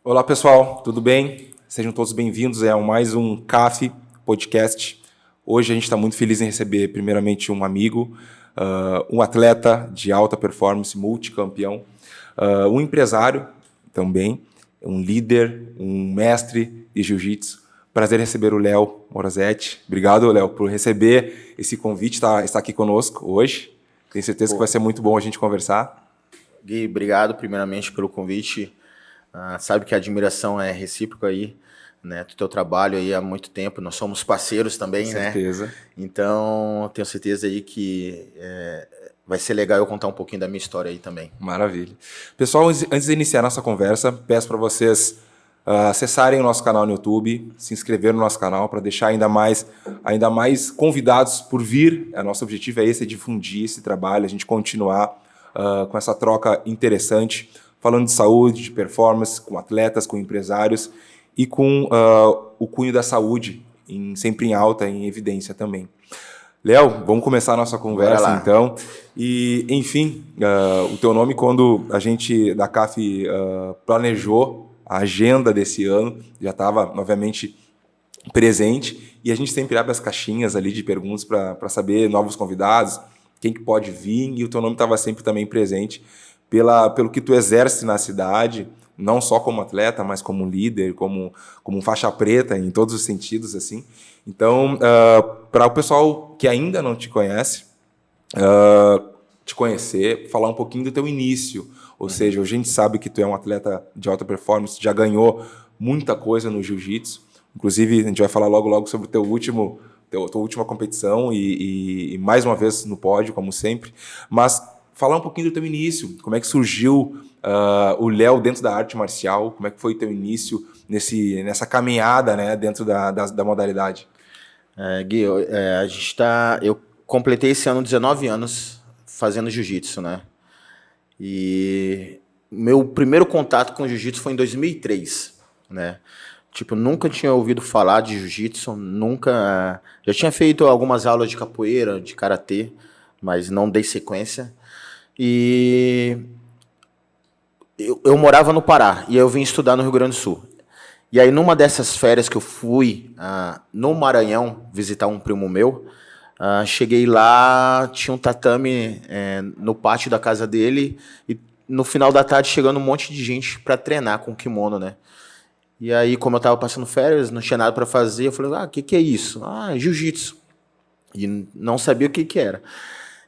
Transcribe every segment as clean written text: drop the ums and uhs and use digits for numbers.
Olá pessoal, tudo bem? Sejam todos bem-vindos a mais um CAF Podcast. Hoje a gente está muito feliz em receber primeiramente um amigo, um atleta de alta performance, multicampeão, um empresário também, um líder, um mestre de jiu-jitsu. Prazer receber o Léo Morazetti. Obrigado, Léo, por receber esse convite, estar aqui conosco hoje. Tenho certeza que vai ser muito bom a gente conversar. Gui, obrigado primeiramente pelo convite. Sabe que a admiração é recíproca aí, né? Do teu trabalho aí há muito tempo. Nós somos parceiros também, né? Certeza. Então, tenho certeza aí que vai ser legal eu contar um pouquinho da minha história aí também. Maravilha. Pessoal, antes de iniciar nossa conversa, peço para vocês acessarem o nosso canal no YouTube, se inscrever no nosso canal para deixar ainda mais convidados por vir. Nosso objetivo é esse, é difundir esse trabalho, a gente continuar com essa troca interessante, falando de saúde, de performance, com atletas, com empresários e com o cunho da saúde sempre em alta, em evidência também. Léo, vamos começar a nossa conversa então. E, enfim, o teu nome, quando a gente da CAF planejou a agenda desse ano, já estava, obviamente, presente. E a gente sempre abre as caixinhas ali de perguntas para saber novos convidados, quem que pode vir. E o teu nome estava sempre também presente pelo que tu exerce na cidade, não só como atleta, mas como líder, como faixa preta, em todos os sentidos, assim. Então, para o pessoal que ainda não te conhece, te conhecer, falar um pouquinho do teu início. Ou seja, a gente sabe que tu é um atleta de alta performance, já ganhou muita coisa no jiu-jitsu. Inclusive, a gente vai falar logo sobre tua última competição e mais uma vez no pódio, como sempre. Mas falar um pouquinho do teu início, como é que surgiu o Léo dentro da arte marcial, como é que foi o teu início nessa caminhada, né, dentro da modalidade? Gui, eu completei esse ano 19 anos fazendo jiu-jitsu, né? E meu primeiro contato com jiu-jitsu foi em 2003, né? Tipo, nunca tinha ouvido falar de jiu-jitsu, nunca... Já tinha feito algumas aulas de capoeira, de karatê, mas não dei sequência. E eu morava no Pará e eu vim estudar no Rio Grande do Sul. E aí, numa dessas férias que eu fui no Maranhão visitar um primo meu, cheguei lá, tinha um tatame no pátio da casa dele e no final da tarde chegando um monte de gente para treinar com kimono, né? E aí, como eu tava passando férias, não tinha nada para fazer, eu falei, o que é isso? É jiu-jitsu. E não sabia o que era.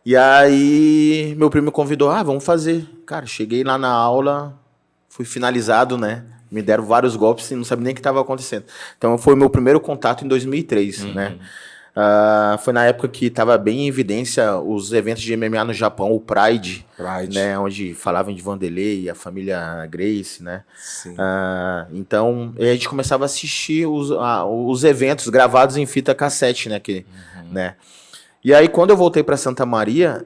E aí, meu primo me convidou, vamos fazer. Cara, cheguei lá na aula, fui finalizado, né? Me deram vários golpes e não sabia nem o que estava acontecendo. Então, foi o meu primeiro contato em 2003, né? Foi na época que estava bem em evidência os eventos de MMA no Japão, o Pride. Né? Onde falavam de Vanderlei, a família Gracie, né? Então, a gente começava a assistir os eventos gravados em fita cassete, né? Né? E aí, quando eu voltei para Santa Maria,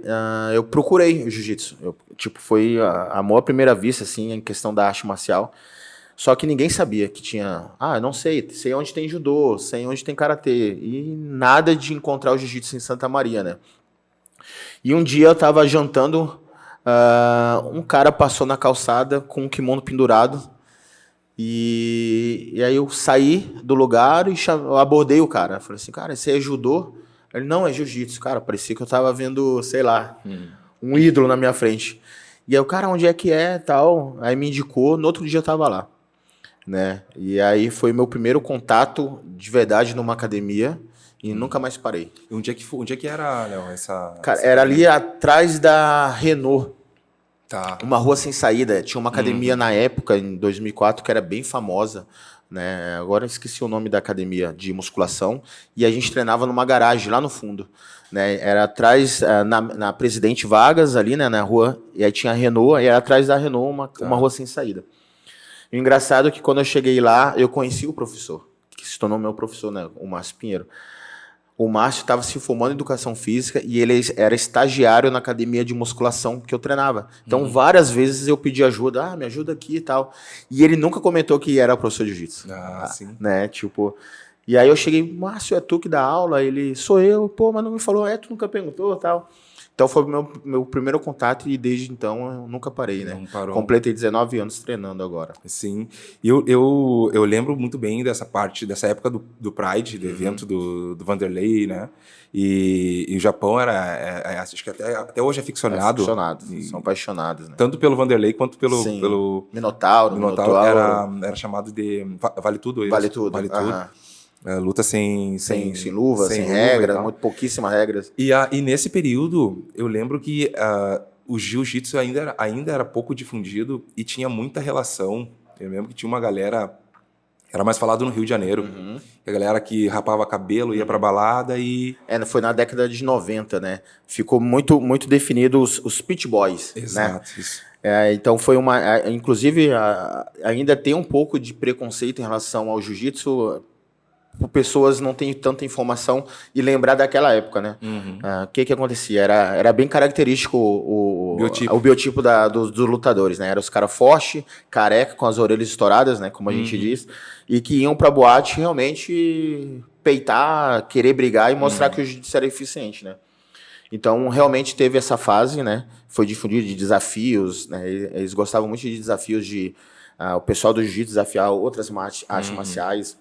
eu procurei o jiu-jitsu. Foi a amor à primeira vista, assim, em questão da arte marcial. Só que ninguém sabia que tinha... eu não sei onde tem judô, sei onde tem karatê. E nada de encontrar o jiu-jitsu em Santa Maria, né? E um dia eu tava jantando, um cara passou na calçada com um kimono pendurado. E aí eu saí do lugar e eu abordei o cara. Eu falei assim, cara, esse é judô? Ele, não, é jiu-jitsu. Cara, parecia que eu tava vendo, sei lá, um ídolo na minha frente. E aí o cara, onde é que é, tal? Aí me indicou, no outro dia eu tava lá, né? E aí foi meu primeiro contato de verdade numa academia e nunca mais parei. E onde é que era, Léo, Cara, era ali atrás da Renault. Tá. Uma rua sem saída. Tinha uma academia na época, em 2004, que era bem famosa, né? Agora eu esqueci o nome da academia de musculação. E a gente treinava numa garagem lá no fundo, né? Era atrás, na Presidente Vargas, ali, né, na rua. E aí tinha a Renault, e era atrás da Renault uma rua sem saída. E o engraçado é que quando eu cheguei lá, eu conheci o professor, que se tornou meu professor, né, o Márcio Pinheiro. O Márcio estava se formando em educação física e ele era estagiário na academia de musculação que eu treinava. Então, várias vezes eu pedi ajuda, me ajuda aqui e tal. E ele nunca comentou que era professor de jiu-jitsu. Sim. Né? Tipo, e aí eu cheguei, Márcio, é tu que dá aula? Ele, sou eu. Pô, mas não me falou, tu nunca perguntou e tal. Então foi o meu primeiro contato e desde então eu nunca parei, né? Não parou. Completei 19 anos treinando agora. Sim. E eu lembro muito bem dessa época do Pride, do evento do Vanderlei, né? E o Japão acho que até hoje é ficcionado. São apaixonados, né? Tanto pelo Vanderlei quanto Sim. pelo Minotauro. era chamado de Vale Tudo. Vale tudo. Vale tudo. Luta sem luva, sem regra, pouquíssimas regras. E nesse período, eu lembro que o jiu-jitsu ainda era pouco difundido e tinha muita relação. Eu lembro que tinha uma galera, era mais falado no Rio de Janeiro, a galera que rapava cabelo, ia pra balada e... Foi na década de 90, né? Ficou muito, muito definido os pit boys, Exato, né? isso. Então foi inclusive, ainda tem um pouco de preconceito em relação ao jiu-jitsu, por pessoas não terem tanta informação e lembrar daquela época, né? O que acontecia? Era bem característico o biotipo dos lutadores, né? Era os caras fortes, careca, com as orelhas estouradas, né? Como a gente diz, e que iam pra boate realmente peitar, querer brigar e mostrar que o jiu-jitsu era eficiente, né? Então, realmente teve essa fase, né? Foi difundido de desafios, né? Eles gostavam muito de desafios o pessoal do jiu-jitsu desafiar outras artes marciais,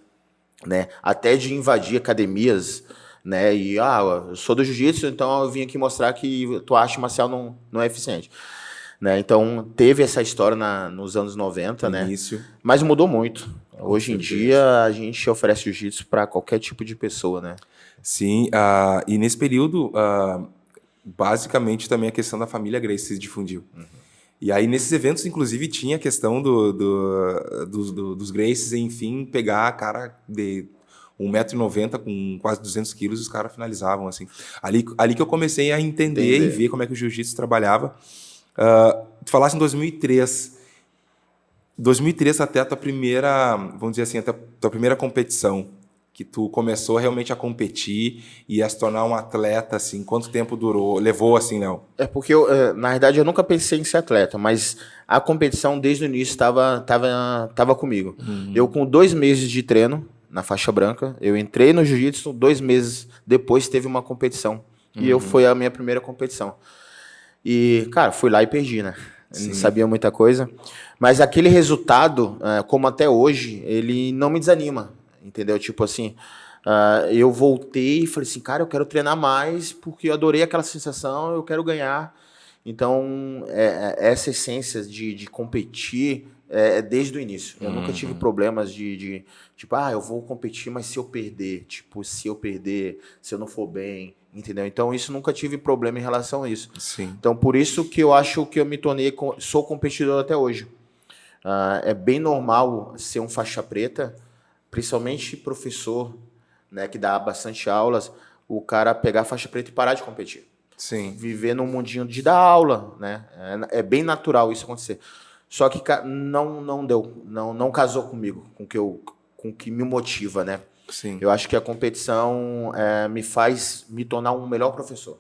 né? Até de invadir academias, né? E eu sou do jiu-jitsu, então eu vim aqui mostrar que tua arte marcial não é eficiente, né? Então teve essa história nos anos 90, né? Início. Mas mudou muito. Hoje em dia a gente oferece jiu-jitsu para qualquer tipo de pessoa, né? Sim, e nesse período, basicamente também a questão da família Gracie se difundiu. E aí, nesses eventos, inclusive, tinha a questão dos Gracies, enfim, pegar a cara de 1,90 m com quase 200 quilos e os caras finalizavam, assim. Ali que eu comecei a entender e ver como é que o jiu-jitsu trabalhava. Tu falasse em 2003. 2003 até a tua primeira, vamos dizer assim, até a tua primeira competição, que tu começou realmente a competir e a se tornar um atleta, assim, quanto tempo levou, assim, Léo? Porque, na verdade, eu nunca pensei em ser atleta, mas a competição, desde o início, estava comigo. Eu, com 2 meses de treino, na faixa branca, eu entrei no jiu-jitsu, 2 meses depois teve uma competição. E foi a minha primeira competição. E, cara, fui lá e perdi, né? Eu não sabia muita coisa. Mas aquele resultado, como até hoje, ele não me desanima. Entendeu? Tipo assim, eu voltei e falei assim, cara, eu quero treinar mais porque eu adorei aquela sensação, eu quero ganhar. Então, essa essência de competir é desde o início. Eu nunca tive problemas tipo, eu vou competir, mas se eu perder, se eu não for bem, entendeu? Então, isso nunca tive problema em relação a isso. Sim. Então, por isso que eu acho que eu me tornei, sou competidor até hoje. É bem normal ser um faixa preta, principalmente professor, né, que dá bastante aulas, o cara pegar a faixa preta e parar de competir. Sim. Viver num mundinho de dar aula, né? É bem natural isso acontecer. Só que não deu, não casou comigo, com o que me motiva, né? Sim. Eu acho que a competição me faz me tornar um melhor professor.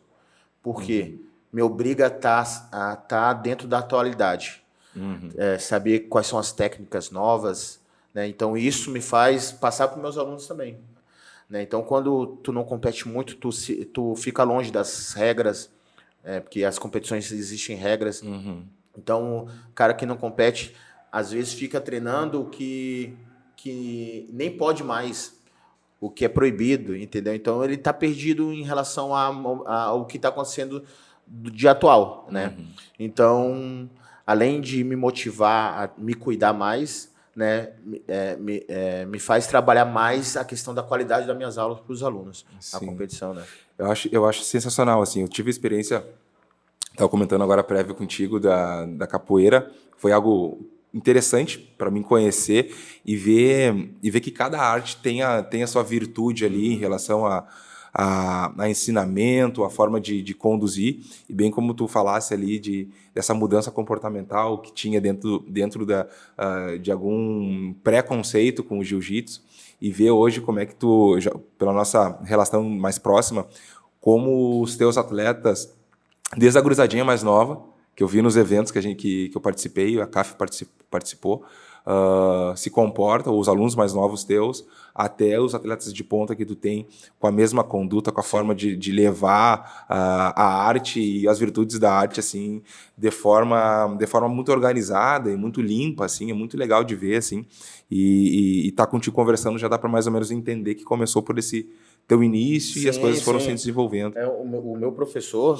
Porque me obriga a estar dentro da atualidade. Saber quais são as técnicas novas, né? Então, isso me faz passar para os meus alunos também. Né? Então, quando tu não compete muito, tu fica longe das regras, porque as competições existem regras. Então, o cara que não compete, às vezes fica treinando o que nem pode mais, o que é proibido, entendeu? Então, ele está perdido em relação ao que está acontecendo do dia atual, né? Então, além de me motivar a me cuidar mais, né, me faz trabalhar mais a questão da qualidade das minhas aulas para os alunos, a competição, né? Eu acho sensacional, assim, eu tive a experiência, estava comentando agora prévio contigo da capoeira, foi algo interessante para mim conhecer e ver que cada arte tem a sua virtude ali em relação a ensinamento, a forma de conduzir, e bem como tu falasse ali dessa mudança comportamental que tinha dentro de algum preconceito com o jiu-jitsu, e ver hoje como é que pela nossa relação mais próxima, como os teus atletas, desde a gurizadinha mais nova, que eu vi nos eventos que eu participei, a CAF participou, se comporta, ou os alunos mais novos teus, até os atletas de ponta que tu tem com a mesma conduta, com a forma de levar a arte e as virtudes da arte assim de forma muito organizada e muito limpa, assim, é muito legal de ver, assim, e tá contigo conversando já dá para mais ou menos entender que começou por esse teu início e as coisas foram se desenvolvendo. O meu professor,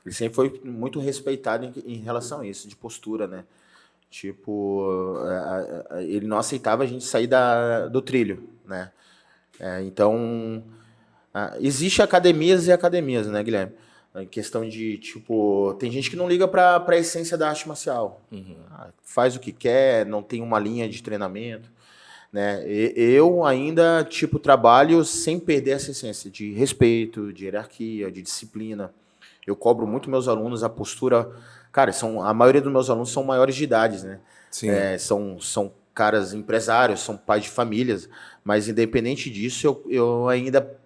ele sempre foi muito respeitado em relação a isso, de postura, né? Tipo, ele não aceitava a gente sair do trilho, né? Então, existe academias e academias, né, Guilherme? Em questão de, tipo, tem gente que não liga para a essência da arte marcial. Faz o que quer, não tem uma linha de treinamento, né? Eu ainda, tipo, trabalho sem perder essa essência de respeito, de hierarquia, de disciplina. Eu cobro muito meus alunos a postura. Cara, a maioria dos meus alunos são maiores de idade, né? Sim. São caras empresários, são pais de famílias, mas independente disso, eu ainda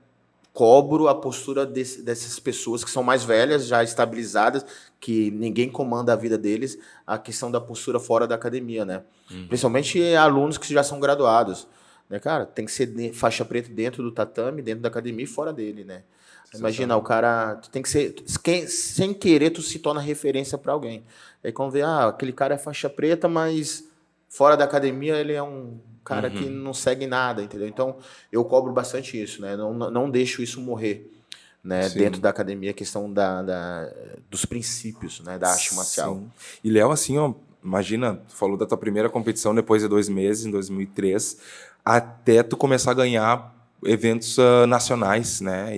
cobro a postura dessas pessoas que são mais velhas, já estabilizadas, que ninguém comanda a vida deles, a questão da postura fora da academia, né? Principalmente alunos que já são graduados, né, cara? Tem que ser faixa preta dentro do tatame, dentro da academia e fora dele, né? Imagina, o cara, tu tem que ser, sem querer, tu se torna referência para alguém. Aí quando vê, aquele cara é faixa preta, mas fora da academia ele é um cara que não segue nada, entendeu? Então, eu cobro bastante isso, né? Não deixo isso morrer, né? Dentro da academia, a questão dos princípios, né? Da arte marcial. Sim. E, Léo, assim, ó, imagina, tu falou da tua primeira competição depois de 2 meses, em 2003, até tu começar a ganhar eventos nacionais, né?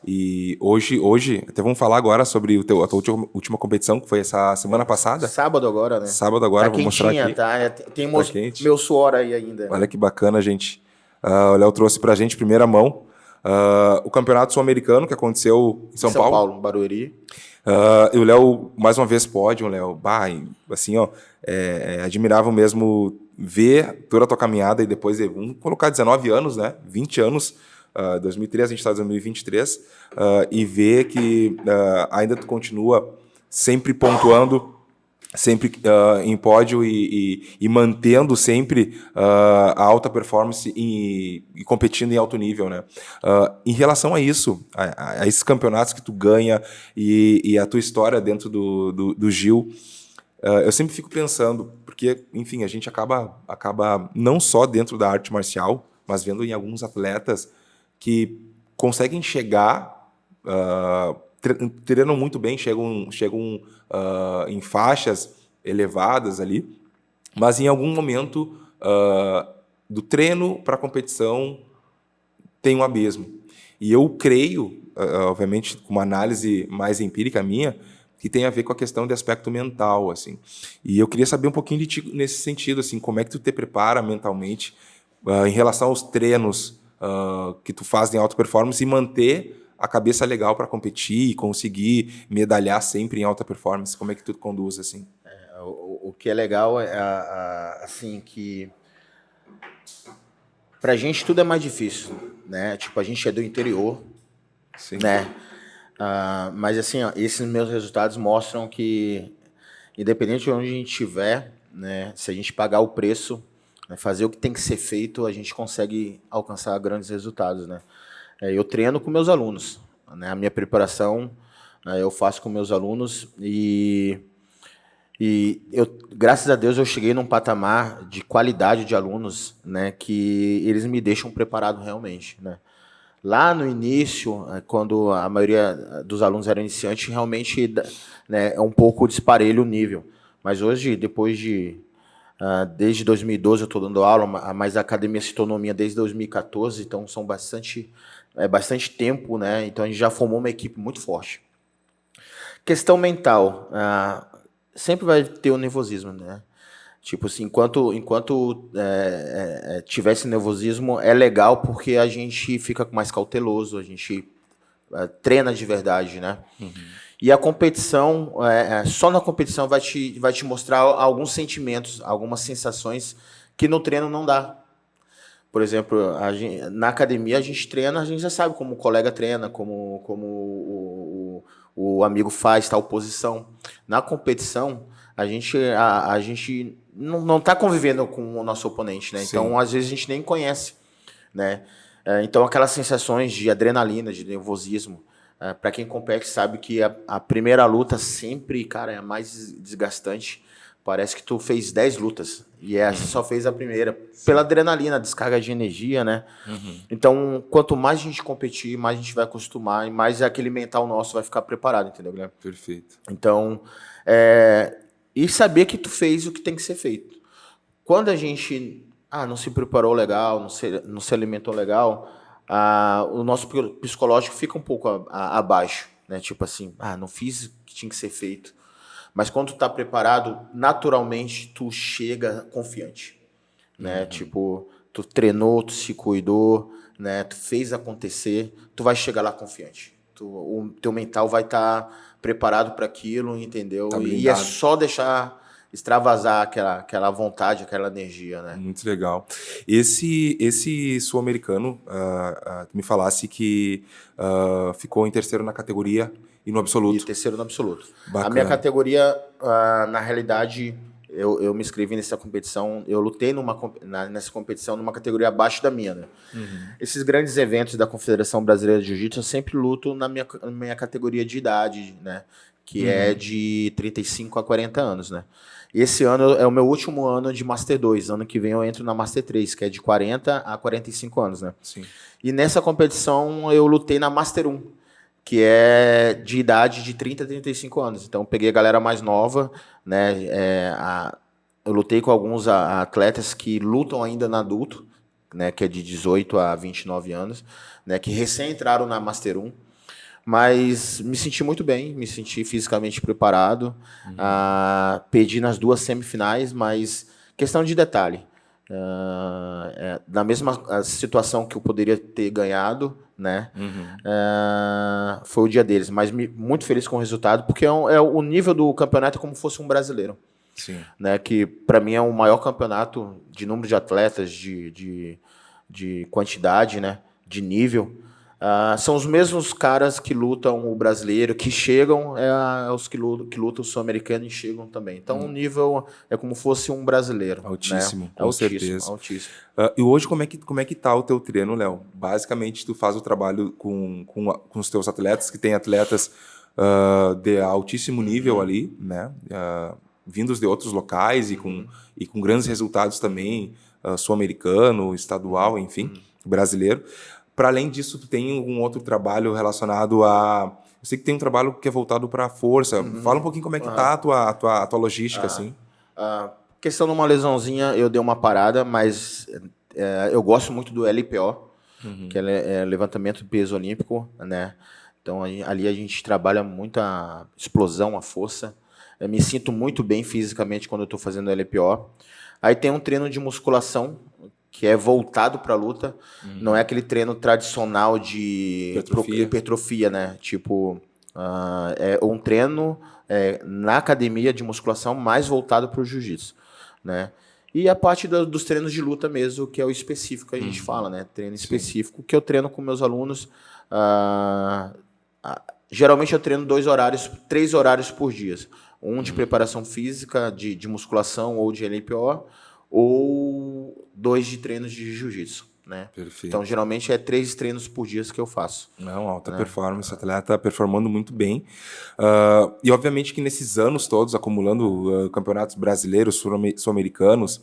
E hoje, até vamos falar agora sobre a tua última competição, que foi essa semana passada. Sábado agora, né? Sábado agora, vou mostrar aqui. Tem meu suor aí ainda. Olha que bacana, gente. O Léo trouxe pra gente, primeira mão, o Campeonato Sul-Americano, que aconteceu em São Paulo. São Paulo, Barueri. E o Léo, mais uma vez, pódio, Léo. Assim, ó, admirável mesmo ver toda a tua caminhada e depois de, vamos colocar 19 anos, né? 20 anos, 2003, a gente está em 2023, e ver que ainda tu continua sempre pontuando, sempre em pódio e mantendo sempre a alta performance e competindo em alto nível, né? Em relação a isso, a esses campeonatos que tu ganha e a tua história dentro do Gil, eu sempre fico pensando, porque, enfim, a gente acaba não só dentro da arte marcial, mas vendo em alguns atletas que conseguem chegar, treinam muito bem, chegam em faixas elevadas ali, mas em algum momento do treino para a competição tem um abismo. E eu creio, obviamente, com uma análise mais empírica minha, que tem a ver com a questão de aspecto mental, assim. E eu queria saber um pouquinho de ti nesse sentido, assim, como é que tu te prepara mentalmente em relação aos treinos que tu faz em alta performance e manter a cabeça legal para competir e conseguir medalhar sempre em alta performance. Como é que tu conduz, assim? O que é legal é, assim, que pra gente tudo é mais difícil, né? Tipo, a gente é do interior, Sim. né? Mas, assim, ó, esses meus resultados mostram que, independente de onde a gente estiver, né? Se a gente pagar o preço, né, fazer o que tem que ser feito, a gente consegue alcançar grandes resultados, né? Eu treino com meus alunos, né? A minha preparação eu faço com meus alunos e eu, graças a Deus, eu cheguei num patamar de qualidade de alunos, né, que eles me deixam preparado realmente, né? Lá no início, quando a maioria dos alunos eram iniciantes, realmente, né, é um pouco disparelho o nível. Mas hoje, desde 2012 eu estou dando aula, mas a academia se tornou minha desde 2014, então são bastante tempo, né? Então a gente já formou uma equipe muito forte. Questão mental, sempre vai ter o nervosismo, né? Tipo assim, enquanto tiver esse nervosismo, é legal porque a gente fica mais cauteloso, a gente treina de verdade, né? E a competição, só na competição vai te mostrar alguns sentimentos, algumas sensações que no treino não dá. Por exemplo, na academia a gente treina, a gente já sabe como o colega treina, como o amigo faz tal posição. Na competição, a gente não está convivendo com o nosso oponente, né? Sim. Então, às vezes, a gente nem conhece, né? Então, aquelas sensações de adrenalina, de nervosismo, para quem compete sabe que a primeira luta sempre, cara, é a mais desgastante. Parece que tu fez 10 lutas e essa só fez a primeira. Pela adrenalina, descarga de energia, né? Então, quanto mais a gente competir, mais a gente vai acostumar e mais aquele mental nosso vai ficar preparado, entendeu, Guilherme? Perfeito. Então, e saber que tu fez o que tem que ser feito. Quando a gente não se preparou legal, não se alimentou legal, o nosso psicológico fica um pouco abaixo, né? Tipo assim, não fiz o que tinha que ser feito. Mas quando tu tá preparado, naturalmente tu chega confiante, né? Tipo, tu treinou, tu se cuidou, né? Tu fez acontecer, tu vai chegar lá confiante. O teu mental vai estar preparado para aquilo, entendeu? Tá E é blindado. só deixar extravasar aquela vontade, aquela energia, né? Muito legal. Esse sul-americano, tu me falasse que ficou em terceiro na categoria e no E absoluto. terceiro no absoluto. Bacana. A minha categoria, na realidade, eu me inscrevi nessa competição, eu lutei nessa competição numa categoria abaixo da minha, né? Esses grandes eventos da Confederação Brasileira de Jiu-Jitsu, eu sempre luto na minha categoria de idade, né? Que é de 35 a 40 anos, né? E esse ano é o meu último ano de Master 2. Ano que vem eu entro na Master 3, que é de 40 a 45 anos, né? Sim. E nessa competição eu lutei na Master 1, que é de idade de 30 a 35 anos. Então, eu peguei a galera mais nova, né? Eu lutei com alguns atletas que lutam ainda no adulto, né? Que é de 18 a 29 anos, né? Que recém entraram na Master 1. Mas me senti muito bem, me senti fisicamente preparado. Perdi nas 2 semifinais, mas questão de detalhe. Na mesma situação que eu poderia ter ganhado, né? Foi o dia deles, mas muito feliz com o resultado, porque o nível do campeonato é como se fosse um brasileiro. Sim. Né? Que para mim é o maior campeonato de número de atletas, de quantidade, né? De nível. São os mesmos caras que lutam o brasileiro, que chegam, os que lutam o sul-americano e chegam também. Então o nível é como se fosse um brasileiro. Altíssimo, né? com certeza. Altíssimo. E hoje, como é que tá o teu treino, Léo? Basicamente, tu faz o trabalho com os teus atletas, que tem atletas de altíssimo nível ali, né? Vindos de outros locais e com grandes resultados também, sul-americano, estadual, enfim, brasileiro. Para além disso, tu tem algum outro trabalho relacionado a... Eu sei que tem um trabalho que é voltado para a força. Fala um pouquinho como é que tá a tua logística, assim. Questão de uma lesãozinha, eu dei uma parada, mas eu gosto muito do LPO, que é levantamento de peso olímpico, né? Então, ali a gente trabalha muito a explosão, a força. Eu me sinto muito bem fisicamente quando eu estou fazendo LPO. Aí tem um treino de musculação, que é voltado para a luta. Não é aquele treino tradicional de hipertrofia, né? Tipo, é um treino na academia de musculação mais voltado para o jiu-jitsu, né? E a parte dos treinos de luta mesmo, que é o específico que a gente fala, né? Treino específico, que eu treino com meus alunos. Geralmente eu treino 3 horários por dia. Um de preparação física, de musculação ou de LPO, ou 2 de treinos de jiu-jitsu, né? Perfeito. Então, geralmente, é 3 treinos por dia que eu faço. Não, alta performance, atleta performando muito bem. E, obviamente, que nesses anos todos, acumulando campeonatos brasileiros, sul-americanos,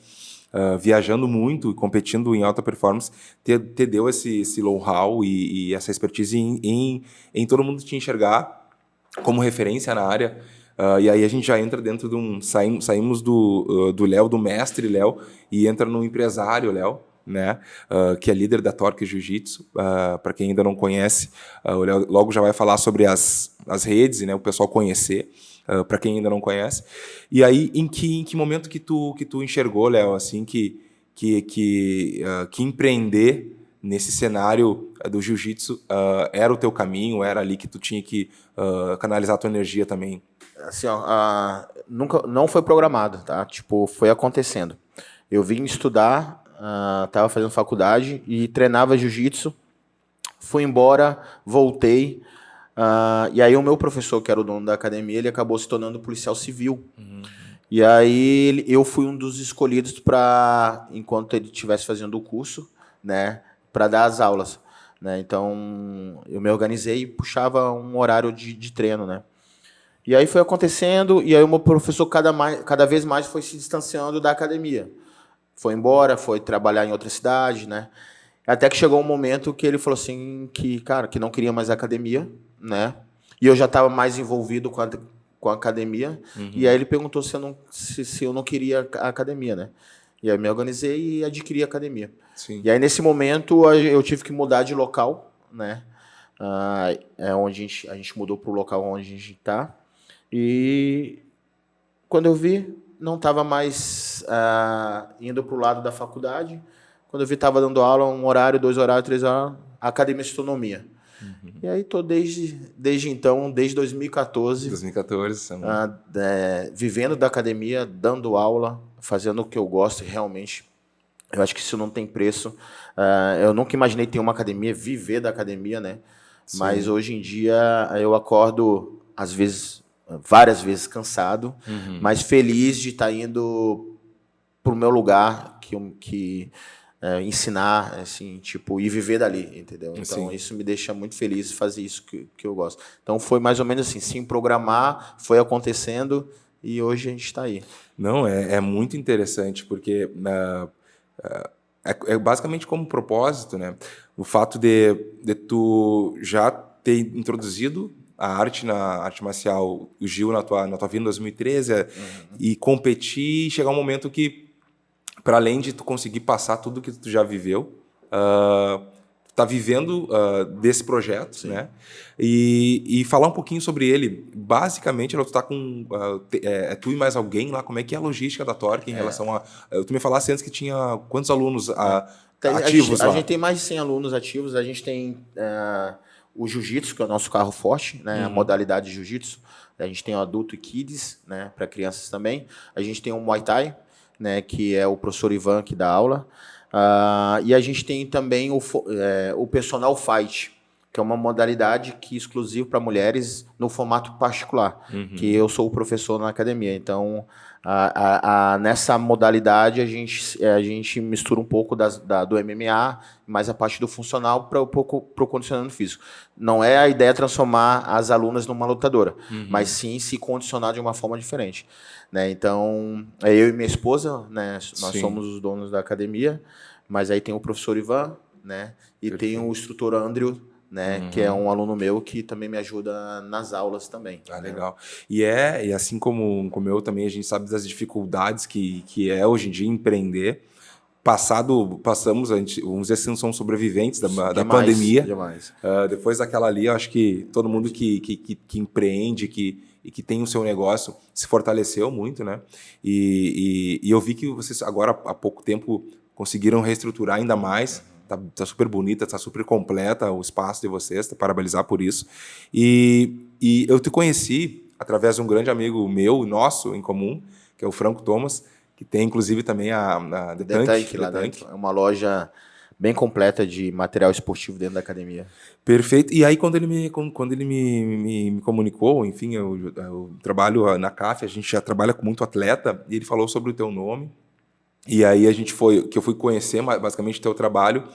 viajando muito e competindo em alta performance, te deu esse know-how e essa expertise em todo mundo te enxergar como referência na área. E aí a gente já entra dentro de um... Saímos do Léo, do mestre Léo, e entra no empresário Léo, né? Que é líder da Torque Jiu-Jitsu. Para quem ainda não conhece, o Léo logo já vai falar sobre as redes, né? O pessoal conhecer, para quem ainda não conhece. E aí, em que momento que tu enxergou, Léo, assim, que empreender nesse cenário do jiu-jitsu era o teu caminho, era ali que tu tinha que canalizar a tua energia também? Assim, não foi programado, tá? Tipo, foi acontecendo. Eu vim estudar, tava fazendo faculdade e treinava jiu-jitsu. Fui embora, voltei. E aí o meu professor, que era o dono da academia, ele acabou se tornando policial civil. E aí eu fui um dos escolhidos para, enquanto ele estivesse fazendo o curso, né, para dar as aulas, né? Então eu me organizei e puxava um horário de treino, né? E aí foi acontecendo, e aí o meu professor cada vez mais foi se distanciando da academia. Foi embora, foi trabalhar em outra cidade, né? Até que chegou um momento que ele falou assim que, cara, que não queria mais academia, né? E eu já estava mais envolvido com a academia. E aí ele perguntou se eu não queria a academia, né? E aí me organizei e adquiri a academia. Sim. E aí nesse momento eu tive que mudar de local, né? É onde a gente mudou para o local onde a gente está. E quando eu vi, não estava mais indo para o lado da faculdade. Quando eu vi, estava dando aula, um horário, 2 horários, 3 horas, academia de astronomia. E aí estou desde então, desde 2014, 2014. vivendo da academia, dando aula, fazendo o que eu gosto realmente. Eu acho que isso não tem preço. Eu nunca imaginei ter uma academia, viver da academia, né? Sim. Mas hoje em dia eu acordo, às vezes, várias vezes cansado, mas feliz de estar indo para o meu lugar, ensinar, assim, tipo, e viver dali, entendeu? Então, Sim. isso me deixa muito feliz de fazer isso que eu gosto. Então, foi mais ou menos assim, sem programar, foi acontecendo e hoje a gente está aí. Não, é muito interessante, porque é basicamente como propósito, né? O fato de tu já ter introduzido a arte na arte marcial, o Gil na tua vida em 2013, e competir e chegar um momento que, para além de tu conseguir passar tudo que tu já viveu, tá vivendo desse projeto, Sim. né? E falar um pouquinho sobre ele. Basicamente, tu tá com tu e mais alguém lá. Como é que é a logística da Torque em relação a? Tu me falasse antes que tinha quantos alunos ativos A lá? gente tem mais de 100 alunos ativos. A gente tem o jiu-jitsu, que é o nosso carro forte, né? A modalidade de jiu-jitsu. A gente tem o adulto e kids, né? Para crianças também. A gente tem o Muay Thai, né? Que é o professor Ivan que dá aula. E a gente tem também o Personal Fight, que é uma modalidade que é exclusiva para mulheres no formato particular, que eu sou o professor na academia. Então, nessa modalidade, a gente mistura um pouco do MMA, mais a parte do funcional para o condicionamento físico. Não é a ideia transformar as alunas numa lutadora, mas sim se condicionar de uma forma diferente. Né? Então, eu e minha esposa, né, nós somos os donos da academia, mas aí tem o professor Ivan, né, e tem o instrutor Andrew, né, que é um aluno meu que também me ajuda nas aulas também. Legal. E assim como eu também, a gente sabe das dificuldades que é hoje em dia empreender. Passamos, vamos dizer assim, somos sobreviventes da pandemia. Demais. Depois daquela ali, eu acho que todo mundo que empreende, e que tem o seu negócio, se fortaleceu muito, né? E eu vi que vocês agora, há pouco tempo, conseguiram reestruturar ainda mais. Tá super bonita, tá super completa o espaço de vocês, tá, parabenizar por isso. E eu te conheci através de um grande amigo meu, nosso, em comum, que é o Franco Thomas, que tem inclusive também a The Tank lá dentro. É uma loja bem completa de material esportivo dentro da academia. Perfeito. E aí, quando ele me comunicou, enfim, eu trabalho na CAF, a gente já trabalha com muito atleta, e ele falou sobre o teu nome. E aí que eu fui conhecer basicamente o teu trabalho,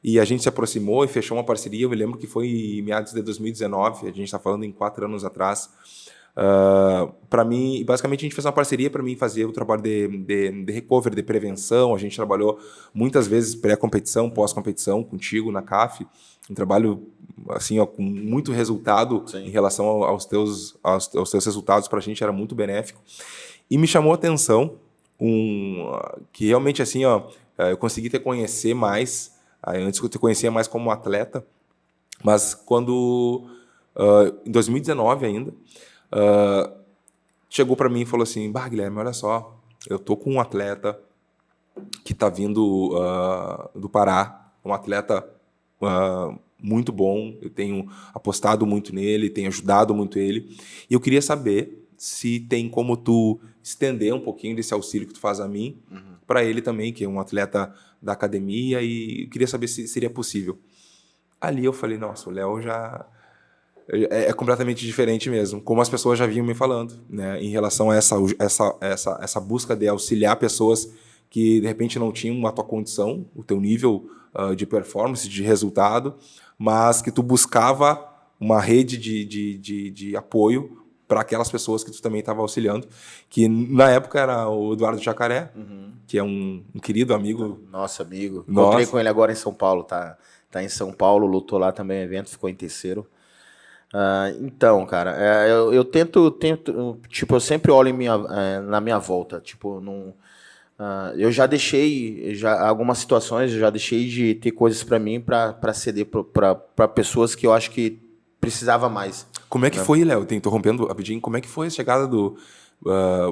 e a gente se aproximou e fechou uma parceria. Eu me lembro que foi em meados de 2019, a gente está falando em 4 anos atrás. Para mim, basicamente a gente fez uma parceria para mim fazer o trabalho de recovery, de prevenção. A gente trabalhou muitas vezes pré-competição, pós-competição contigo na CAF. Um trabalho assim, ó, com muito resultado. Sim. Em relação aos teus resultados. Para a gente era muito benéfico. E me chamou a atenção que realmente assim, ó, eu consegui te conhecer mais. Antes eu te conhecia mais como atleta, mas quando em 2019 ainda, chegou para mim e falou assim: "Bah, Guilherme, olha só, eu tô com um atleta que tá vindo do Pará, um atleta muito bom, eu tenho apostado muito nele, tenho ajudado muito ele, e eu queria saber se tem como tu estender um pouquinho desse auxílio que tu faz a mim para ele também, que é um atleta da academia, e eu queria saber se seria possível." Ali eu falei: "Nossa, o Léo é completamente diferente mesmo, como as pessoas já vinham me falando, né, em relação a essa busca de auxiliar pessoas que de repente não tinham a tua condição, o teu nível de performance, de resultado, mas que tu buscava uma rede de apoio para aquelas pessoas que tu também estava auxiliando, que na época era o Eduardo Jacaré, que é um querido amigo. Nosso amigo. Encontrei com ele agora em São Paulo, tá em São Paulo, lutou lá também no evento, ficou em terceiro. Então, cara, eu tento, tipo, eu sempre olho na minha volta, tipo, eu já deixei, algumas situações, eu já deixei de ter coisas para mim para ceder para pessoas que eu acho que precisava mais. Como é que foi, Léo? Te interrompendo rapidinho, como é que foi a chegada do...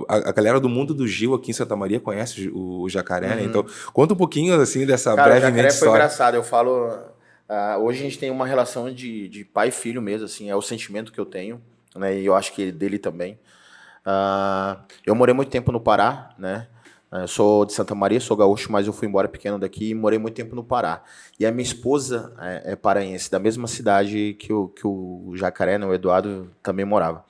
a galera do mundo do Gil aqui em Santa Maria conhece o Jacaré, né? Então, conta um pouquinho, assim, dessa brevemente história. O Jacaré foi história. engraçado, eu falo... hoje a gente tem uma relação de pai e filho mesmo, assim, é o sentimento que eu tenho, né? E eu acho que dele também. Eu morei muito tempo no Pará, né? Eu sou de Santa Maria, sou gaúcho, mas eu fui embora pequeno daqui e morei muito tempo no Pará. E a minha esposa é paraense, da mesma cidade que o Jacaré, né, o Eduardo, também morava.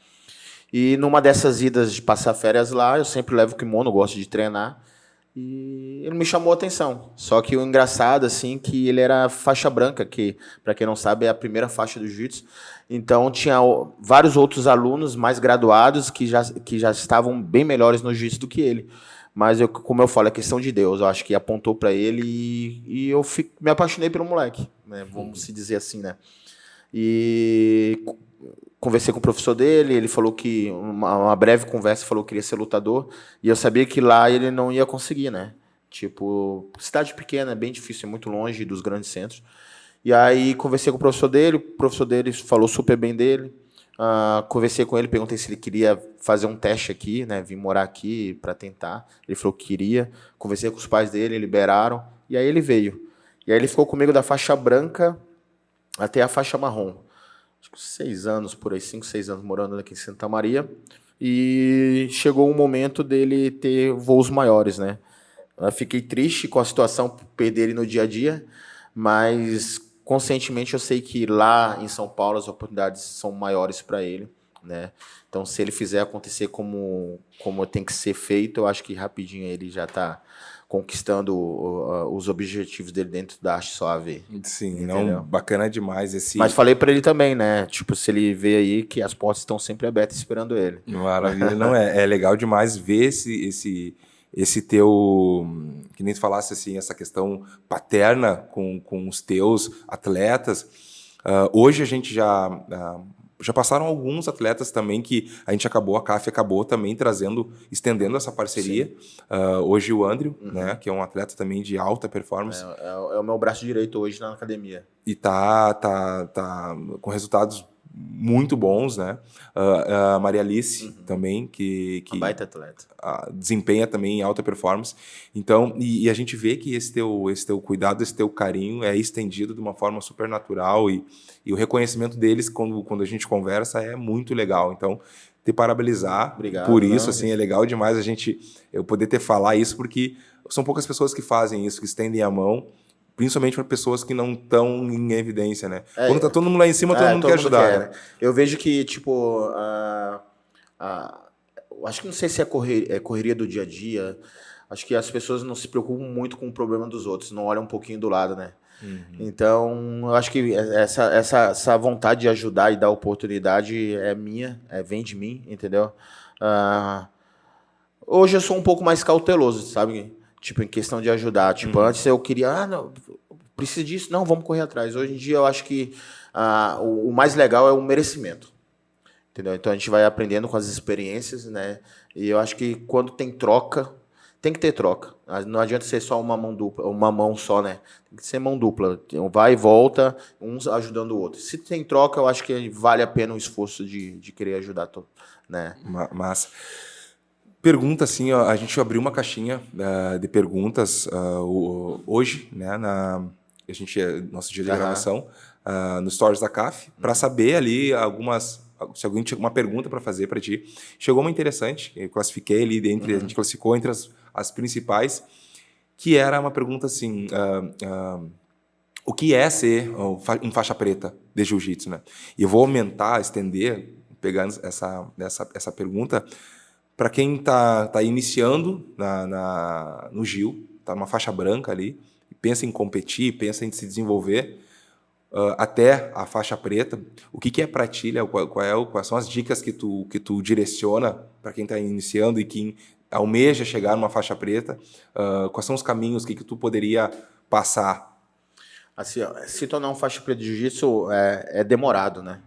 E numa dessas idas de passar férias lá, eu sempre levo kimono, gosto de treinar, e ele me chamou a atenção. Só que o engraçado, assim, que ele era faixa branca, que, para quem não sabe, é a primeira faixa do jiu-jitsu. Então, tinha vários outros alunos mais graduados que já estavam bem melhores no jiu-jitsu do que ele. Mas, como eu falo, é questão de Deus. Eu acho que apontou para ele e eu me apaixonei pelo moleque, né? Vamos se dizer assim, né? E conversei com o professor dele, ele falou que, uma breve conversa, falou que queria ser lutador, e eu sabia que lá ele não ia conseguir, né? Tipo, cidade pequena, é bem difícil, é muito longe dos grandes centros. E aí conversei com o professor dele falou super bem dele. Conversei com ele, perguntei se ele queria fazer um teste aqui, né? Vim morar aqui para tentar. Ele falou que queria. Conversei com os pais dele, liberaram. E aí ele veio. E aí ele ficou comigo da faixa branca até a faixa marrom. Acho que 6 anos por aí, 5, 6 anos morando aqui em Santa Maria. E chegou um momento dele ter voos maiores, né? Eu fiquei triste com a situação, perder ele no dia a dia, mas conscientemente eu sei que lá em São Paulo as oportunidades são maiores para ele, né? Então, se ele fizer acontecer como tem que ser feito, eu acho que rapidinho ele já está conquistando os objetivos dele dentro da arte suave. Sim, não, bacana demais esse... Mas falei para ele também, né? Tipo, se ele vê aí que as portas estão sempre abertas esperando ele. Maravilha, não, é legal demais ver esse teu, que nem tu falasse assim, essa questão paterna com os teus atletas. Hoje a gente já passaram alguns atletas também que a CAF acabou também estendendo essa parceria. Hoje o Andrew, né, que é um atleta também de alta performance. É o meu braço direito hoje na academia. E tá com resultados muito bons, né? A Maria Alice também, que baita atleta. Desempenha também em alta performance. Então, e a gente vê que esse teu cuidado, esse teu carinho é estendido de uma forma super natural e o reconhecimento deles quando a gente conversa é muito legal. Então, te parabenizar por isso, assim, é legal demais eu poder falar isso, porque são poucas pessoas que fazem isso, que estendem a mão, principalmente para pessoas que não estão em evidência, né? Quando tá todo mundo lá em cima, todo mundo quer ajudar. Né? Eu vejo que, tipo, acho que não sei se é correria do dia a dia, acho que as pessoas não se preocupam muito com o problema dos outros, não olham um pouquinho do lado, né? Então, eu acho que essa vontade de ajudar e dar oportunidade é minha, vem de mim, entendeu? Hoje eu sou um pouco mais cauteloso, sabe? Tipo, em questão de ajudar. Tipo, antes eu queria, não, preciso disso, não, vamos correr atrás. Hoje em dia eu acho que o mais legal é o merecimento. Entendeu? Então a gente vai aprendendo com as experiências, né? E eu acho que quando tem troca, tem que ter troca. Não adianta ser só uma mão dupla, uma mão só, né? Tem que ser mão dupla. Vai e volta, uns ajudando o outro. Se tem troca, eu acho que vale a pena o esforço de querer ajudar todo, né? Massa. Pergunta assim, ó, a gente abriu uma caixinha de perguntas hoje, né, nosso dia de gravação, no Stories da CAF, para saber ali se alguém tinha uma pergunta para fazer para ti. chegou uma interessante, eu classifiquei ali a gente classificou entre as principais, que era uma pergunta assim, o que é ser um faixa preta de jiu-jitsu, né? E eu vou aumentar, estender, pegando essa pergunta, para quem tá iniciando no Gil, tá numa faixa branca ali, pensa em competir, pensa em se desenvolver, até a faixa preta, o que é para ti, Léo? Quais são as dicas que tu direciona para quem está iniciando e quem almeja chegar numa faixa preta? Quais são os caminhos que tu poderia passar? Assim, ó, se tornar um faixa preta de jiu-jitsu é demorado, né?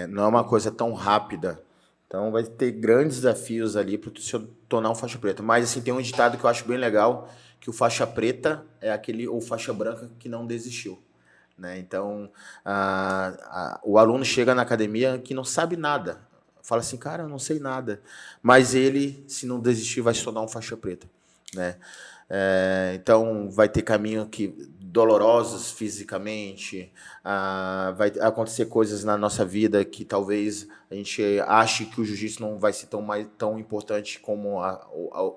Não é uma coisa tão rápida. Então vai ter grandes desafios ali para se tornar um faixa preta. Mas assim, tem um ditado que eu acho bem legal, que o faixa preta é aquele ou faixa branca que não desistiu, né? Então o aluno chega na academia que não sabe nada. Fala assim, cara, eu não sei nada. Mas ele, se não desistir, vai se tornar um faixa preta, né? Então vai ter caminho dolorosos fisicamente, vai acontecer coisas na nossa vida que talvez a gente ache que o jiu-jitsu não vai ser tão importante como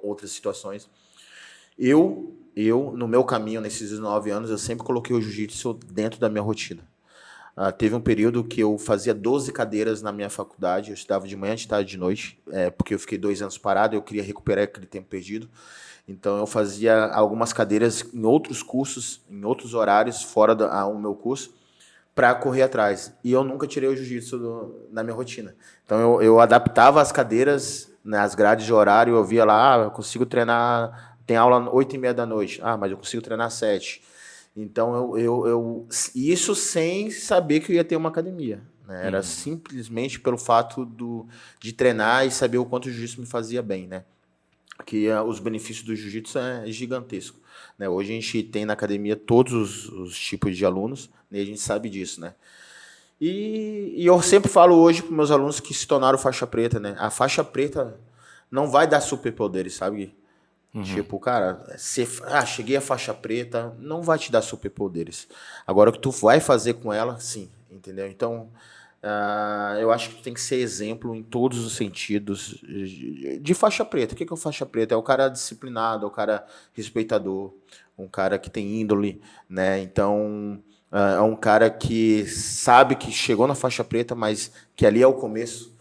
outras situações. No meu caminho, nesses 9 anos, eu sempre coloquei o jiu-jitsu dentro da minha rotina. Teve um período que eu fazia 12 cadeiras na minha faculdade, eu estudava de manhã, de tarde, de noite, porque eu fiquei 2 anos parado, eu queria recuperar aquele tempo perdido. Então, eu fazia algumas cadeiras em outros cursos, em outros horários, fora do meu curso, para correr atrás. E eu nunca tirei o jiu-jitsu na minha rotina. Então, eu adaptava as cadeiras nas grades de horário, eu via lá, eu consigo treinar, tem aula 8h30 da noite, mas eu consigo treinar 7. Então, isso sem saber que eu ia ter uma academia, né? Era simplesmente pelo fato de treinar e saber o quanto o jiu-jitsu me fazia bem, né? Que os benefícios do jiu-jitsu é gigantesco, né? Hoje a gente tem na academia todos os tipos de alunos, né? E a gente sabe disso, né? E eu sempre falo hoje para meus alunos que se tornaram faixa preta, né? A faixa preta não vai dar superpoderes, sabe? Tipo, cara, cheguei à faixa preta, não vai te dar superpoderes. Agora, o que tu vai fazer com ela, sim, entendeu? Então, eu acho que tem que ser exemplo em todos os sentidos de faixa preta. O que é o faixa preta? É o cara disciplinado, é o cara respeitador, um cara que tem índole, né? Então, é um cara que sabe que chegou na faixa preta, mas que ali é o começo,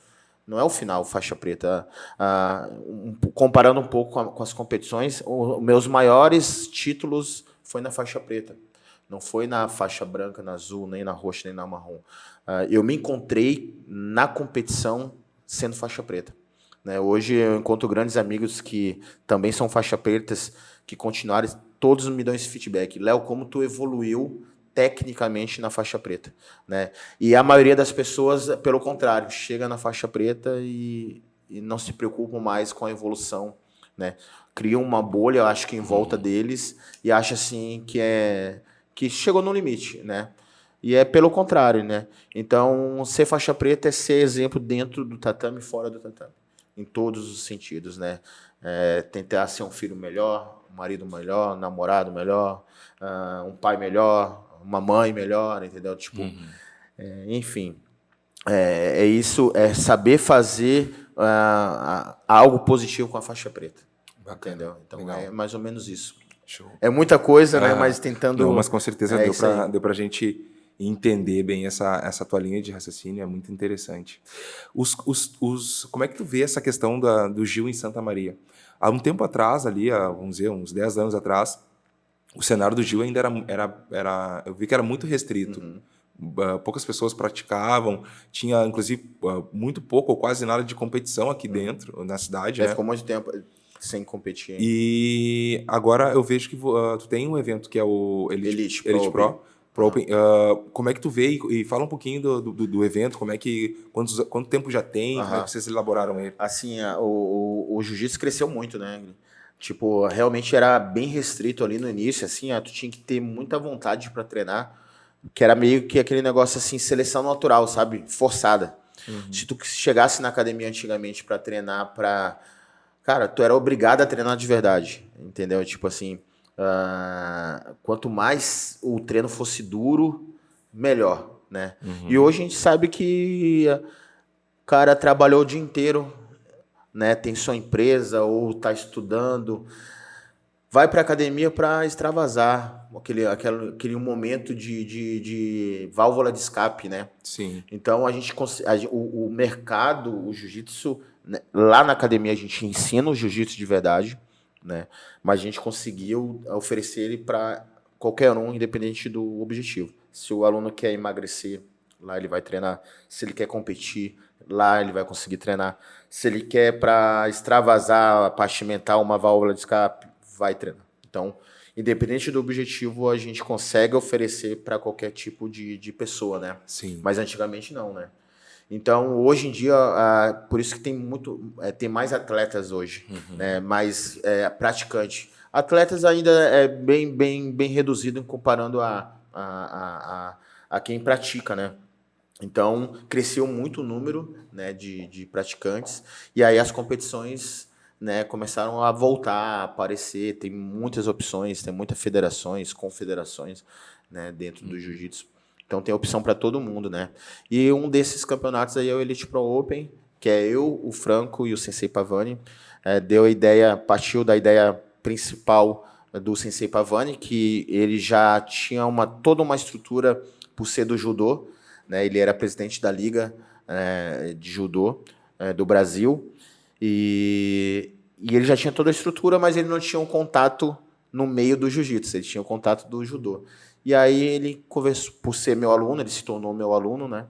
não é o final, faixa preta. Comparando um pouco com as competições, os meus maiores títulos foi na faixa preta. Não foi na faixa branca, na azul, nem na roxa, nem na marrom. Eu me encontrei na competição sendo faixa preta, né? Hoje eu encontro grandes amigos que também são faixa pretas, que continuaram, todos me dão esse feedback. Léo, como tu evoluiu tecnicamente na faixa preta, né? E a maioria das pessoas, pelo contrário, chega na faixa preta e não se preocupam mais com a evolução, né? Criam uma bolha, eu acho que em volta deles, e acha assim que chegou no limite, né? E é pelo contrário, né? Então, ser faixa preta é ser exemplo dentro do tatame e fora do tatame, em todos os sentidos, né? Tentar ser um filho melhor, um marido melhor, um namorado melhor, um pai melhor, uma mãe melhor, entendeu? Tipo, enfim, isso, é saber fazer algo positivo com a faixa preta. Bacana, entendeu? Então, legal. É mais ou menos isso. Show. É muita coisa, né? Mas tentando... Não, mas com certeza deu pra gente entender bem essa tua linha de raciocínio, é muito interessante. Como é que tu vê essa questão do Gil em Santa Maria? Há um tempo atrás, ali, vamos dizer, uns 10 anos atrás, o cenário do Gil ainda era eu vi que era muito restrito. Poucas pessoas praticavam, tinha, inclusive, muito pouco ou quase nada de competição aqui dentro, na cidade. Ficou muito tempo sem competir. E agora eu vejo que tu tem um evento que é o Elite Pro Open. Como é que tu vê e fala um pouquinho do evento, quanto tempo já tem, como é que vocês elaboraram ele? Assim, o jiu-jitsu cresceu muito, né? Tipo, realmente era bem restrito ali no início, assim, tu tinha que ter muita vontade para treinar, que era meio que aquele negócio assim, seleção natural, sabe? Forçada. Se tu chegasse na academia antigamente para treinar cara, tu era obrigado a treinar de verdade, entendeu? Tipo assim, quanto mais o treino fosse duro, melhor, né? E hoje a gente sabe que o cara trabalhou o dia inteiro, né? Tem sua empresa ou tá estudando, vai para a academia para extravasar, aquele momento de válvula de escape, né? Sim. Então, o mercado, o jiu-jitsu, né, lá na academia a gente ensina o jiu-jitsu de verdade, né? Mas a gente conseguiu oferecer ele para qualquer um, independente do objetivo. Se o aluno quer emagrecer, lá ele vai treinar. Se ele quer competir, lá ele vai conseguir treinar. Se ele quer para extravasar, para mental, uma válvula de escape, vai treinar. Então, independente do objetivo, a gente consegue oferecer para qualquer tipo de pessoa, né? Sim. Mas antigamente não, né? Então, hoje em dia, por isso que tem mais atletas hoje, né? Mais praticante. Atletas ainda é bem reduzido em comparando a quem pratica, né? Então, cresceu muito o número, né, de praticantes, e aí as competições, né, começaram a voltar a aparecer, tem muitas opções, tem muitas federações, confederações, né, dentro do jiu-jitsu. Então tem opção para todo mundo, né? E um desses campeonatos aí é o Elite Pro Open, que é eu, o Franco e o Sensei Pavani. Partiu da ideia principal do Sensei Pavani, que ele já tinha toda uma estrutura por ser do judô, né? Ele era presidente da Liga de Judô do Brasil, e ele já tinha toda a estrutura, mas ele não tinha um contato no meio do jiu-jitsu, ele tinha o contato do judô. E aí ele conversou, por ser meu aluno, ele se tornou meu aluno, né,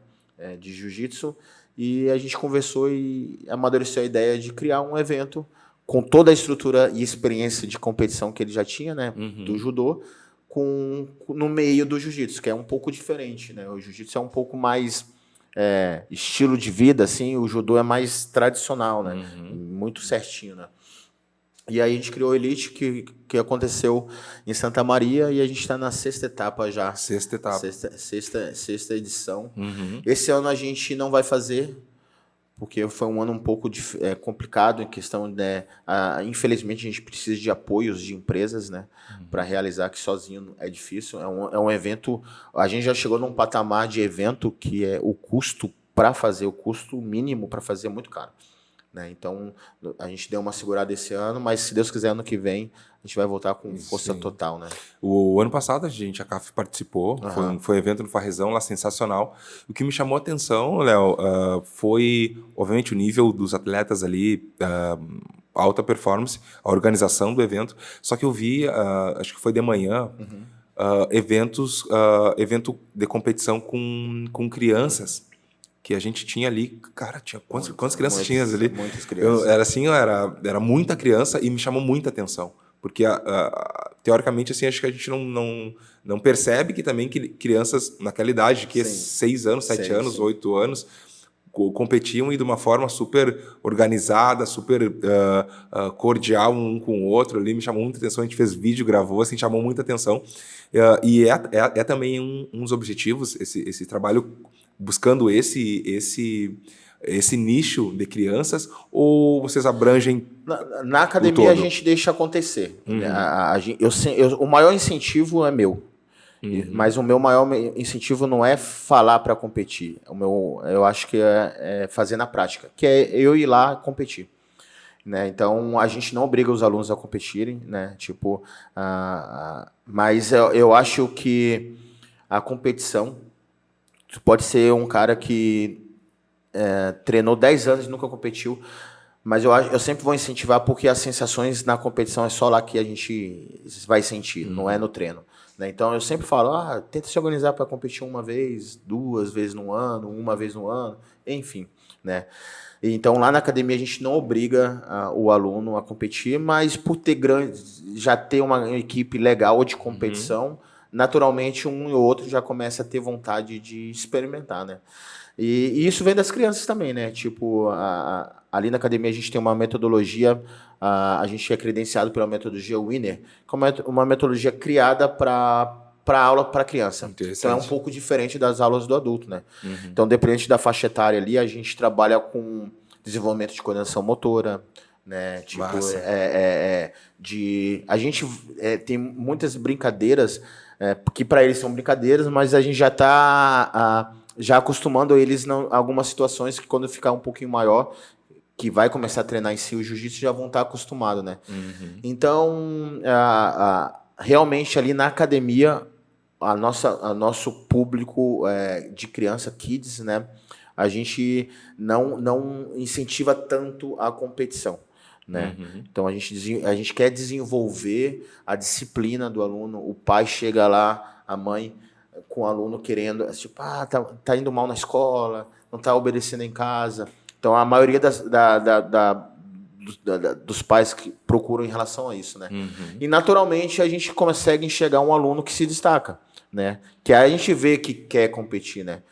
de jiu-jitsu, e a gente conversou e amadureceu a ideia de criar um evento com toda a estrutura e experiência de competição que ele já tinha, né, do judô, no meio do jiu-jitsu, que é um pouco diferente, né? O jiu-jitsu é um pouco mais estilo de vida, assim, o judô é mais tradicional, né? Muito certinho, né? E aí a gente criou o Elite, que aconteceu em Santa Maria, e a gente está na 6ª etapa já. Sexta etapa. Sexta edição. Esse ano a gente não vai fazer, porque foi um ano um pouco complicado em questão, né? Infelizmente a gente precisa de apoios de empresas, né? Para realizar, que sozinho é difícil. É um evento. A gente já chegou num patamar de evento que o custo mínimo para fazer é muito caro, né? Então a gente deu uma segurada esse ano, mas se Deus quiser, ano que vem a gente vai voltar com força total, né? O ano passado a CAF participou, foi um evento no Farrezão lá sensacional. O que me chamou a atenção, Léo, foi obviamente o nível dos atletas ali, alta performance, a organização do evento. Só que eu vi, acho que foi de manhã, evento de competição com crianças. Que a gente tinha ali, cara, tinha quantas crianças tinhas ali? Muitas crianças. Era muita criança e me chamou muita atenção. Porque, teoricamente, assim, acho que a gente não percebe que também crianças naquela idade, que é 6 anos, 7 anos, 8 anos, competiam e de uma forma super organizada, super cordial um com o outro ali, me chamou muita atenção. A gente fez vídeo, gravou, assim, chamou muita atenção. E é também um dos objetivos, esse trabalho buscando esse nicho de crianças, ou vocês abrangem na academia a gente deixa acontecer. O maior incentivo é meu. Mas o meu maior incentivo não é falar para competir. Eu acho que é fazer na prática, que é eu ir lá competir. Né? Então, a gente não obriga os alunos a competirem, né? Tipo, mas eu acho que a competição, tu pode ser um cara que treinou 10 anos e nunca competiu, mas eu sempre vou incentivar, porque as sensações na competição é só lá que a gente vai sentir, não é no treino. Né? Então, eu sempre falo, tenta se organizar para competir uma vez, 2 vezes no ano, uma vez no ano, enfim, né? Então, lá na academia, a gente não obriga o aluno a competir, mas por já ter uma equipe legal de competição, naturalmente, um e outro já começa a ter vontade de experimentar, né? E isso vem das crianças também, né? Tipo, ali na academia a gente tem uma metodologia, a gente é credenciado pela metodologia Winner, que é uma metodologia criada para aula para criança. Então é um pouco diferente das aulas do adulto, né? Então, dependente da faixa etária ali, a gente trabalha com desenvolvimento de coordenação motora, né? Tipo, a gente tem muitas brincadeiras que para eles são brincadeiras, mas a gente já está já acostumando eles a algumas situações que, quando ficar um pouquinho maior, que vai começar a treinar em si o jiu-jitsu já vão estar acostumados, né? Então, realmente ali na academia, nosso público de criança, kids, né? A gente não incentiva tanto a competição, né? Então, a gente quer desenvolver a disciplina do aluno. O pai chega lá, a mãe, com o aluno querendo, tipo, tá indo mal na escola, não tá obedecendo em casa. Então, a maioria dos pais que procuram em relação a isso, né? E, naturalmente, a gente consegue enxergar um aluno que se destaca, né? Que aí a gente vê que quer competir, né?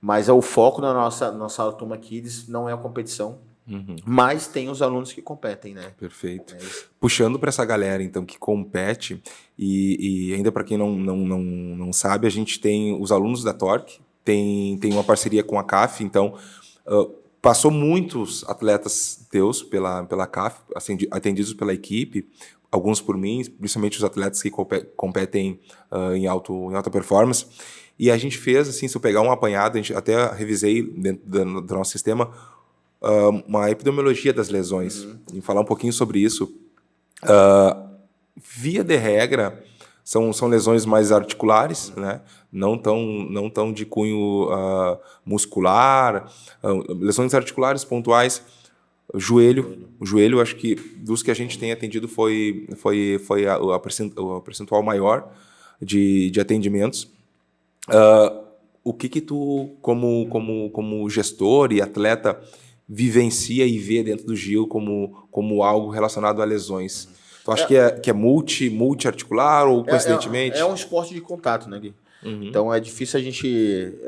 Mas o foco da nossa turma Kids não é a competição, mas tem os alunos que competem, né? Perfeito. Puxando para essa galera, então, que compete, e ainda para quem não sabe, a gente tem os alunos da Torque, tem uma parceria com a CAF, então passou muitos atletas teus pela CAF, atendidos pela equipe, alguns por mim, principalmente os atletas que competem em alta performance. E a gente fez, assim, se eu pegar um apanhado, a gente até revisei dentro do nosso sistema uma epidemiologia das lesões, e falar um pouquinho sobre isso. Via de regra, são lesões mais articulares, né? Não tão de cunho muscular, lesões articulares pontuais. O joelho, acho que dos que a gente tem atendido foi o percentual maior de atendimentos. O que tu, como gestor e atleta, vivencia e vê dentro do Gil como algo relacionado a lesões? Tu acha que é multi-articular ou coincidentemente? É um esporte de contato, né, Gui? Então é difícil a gente...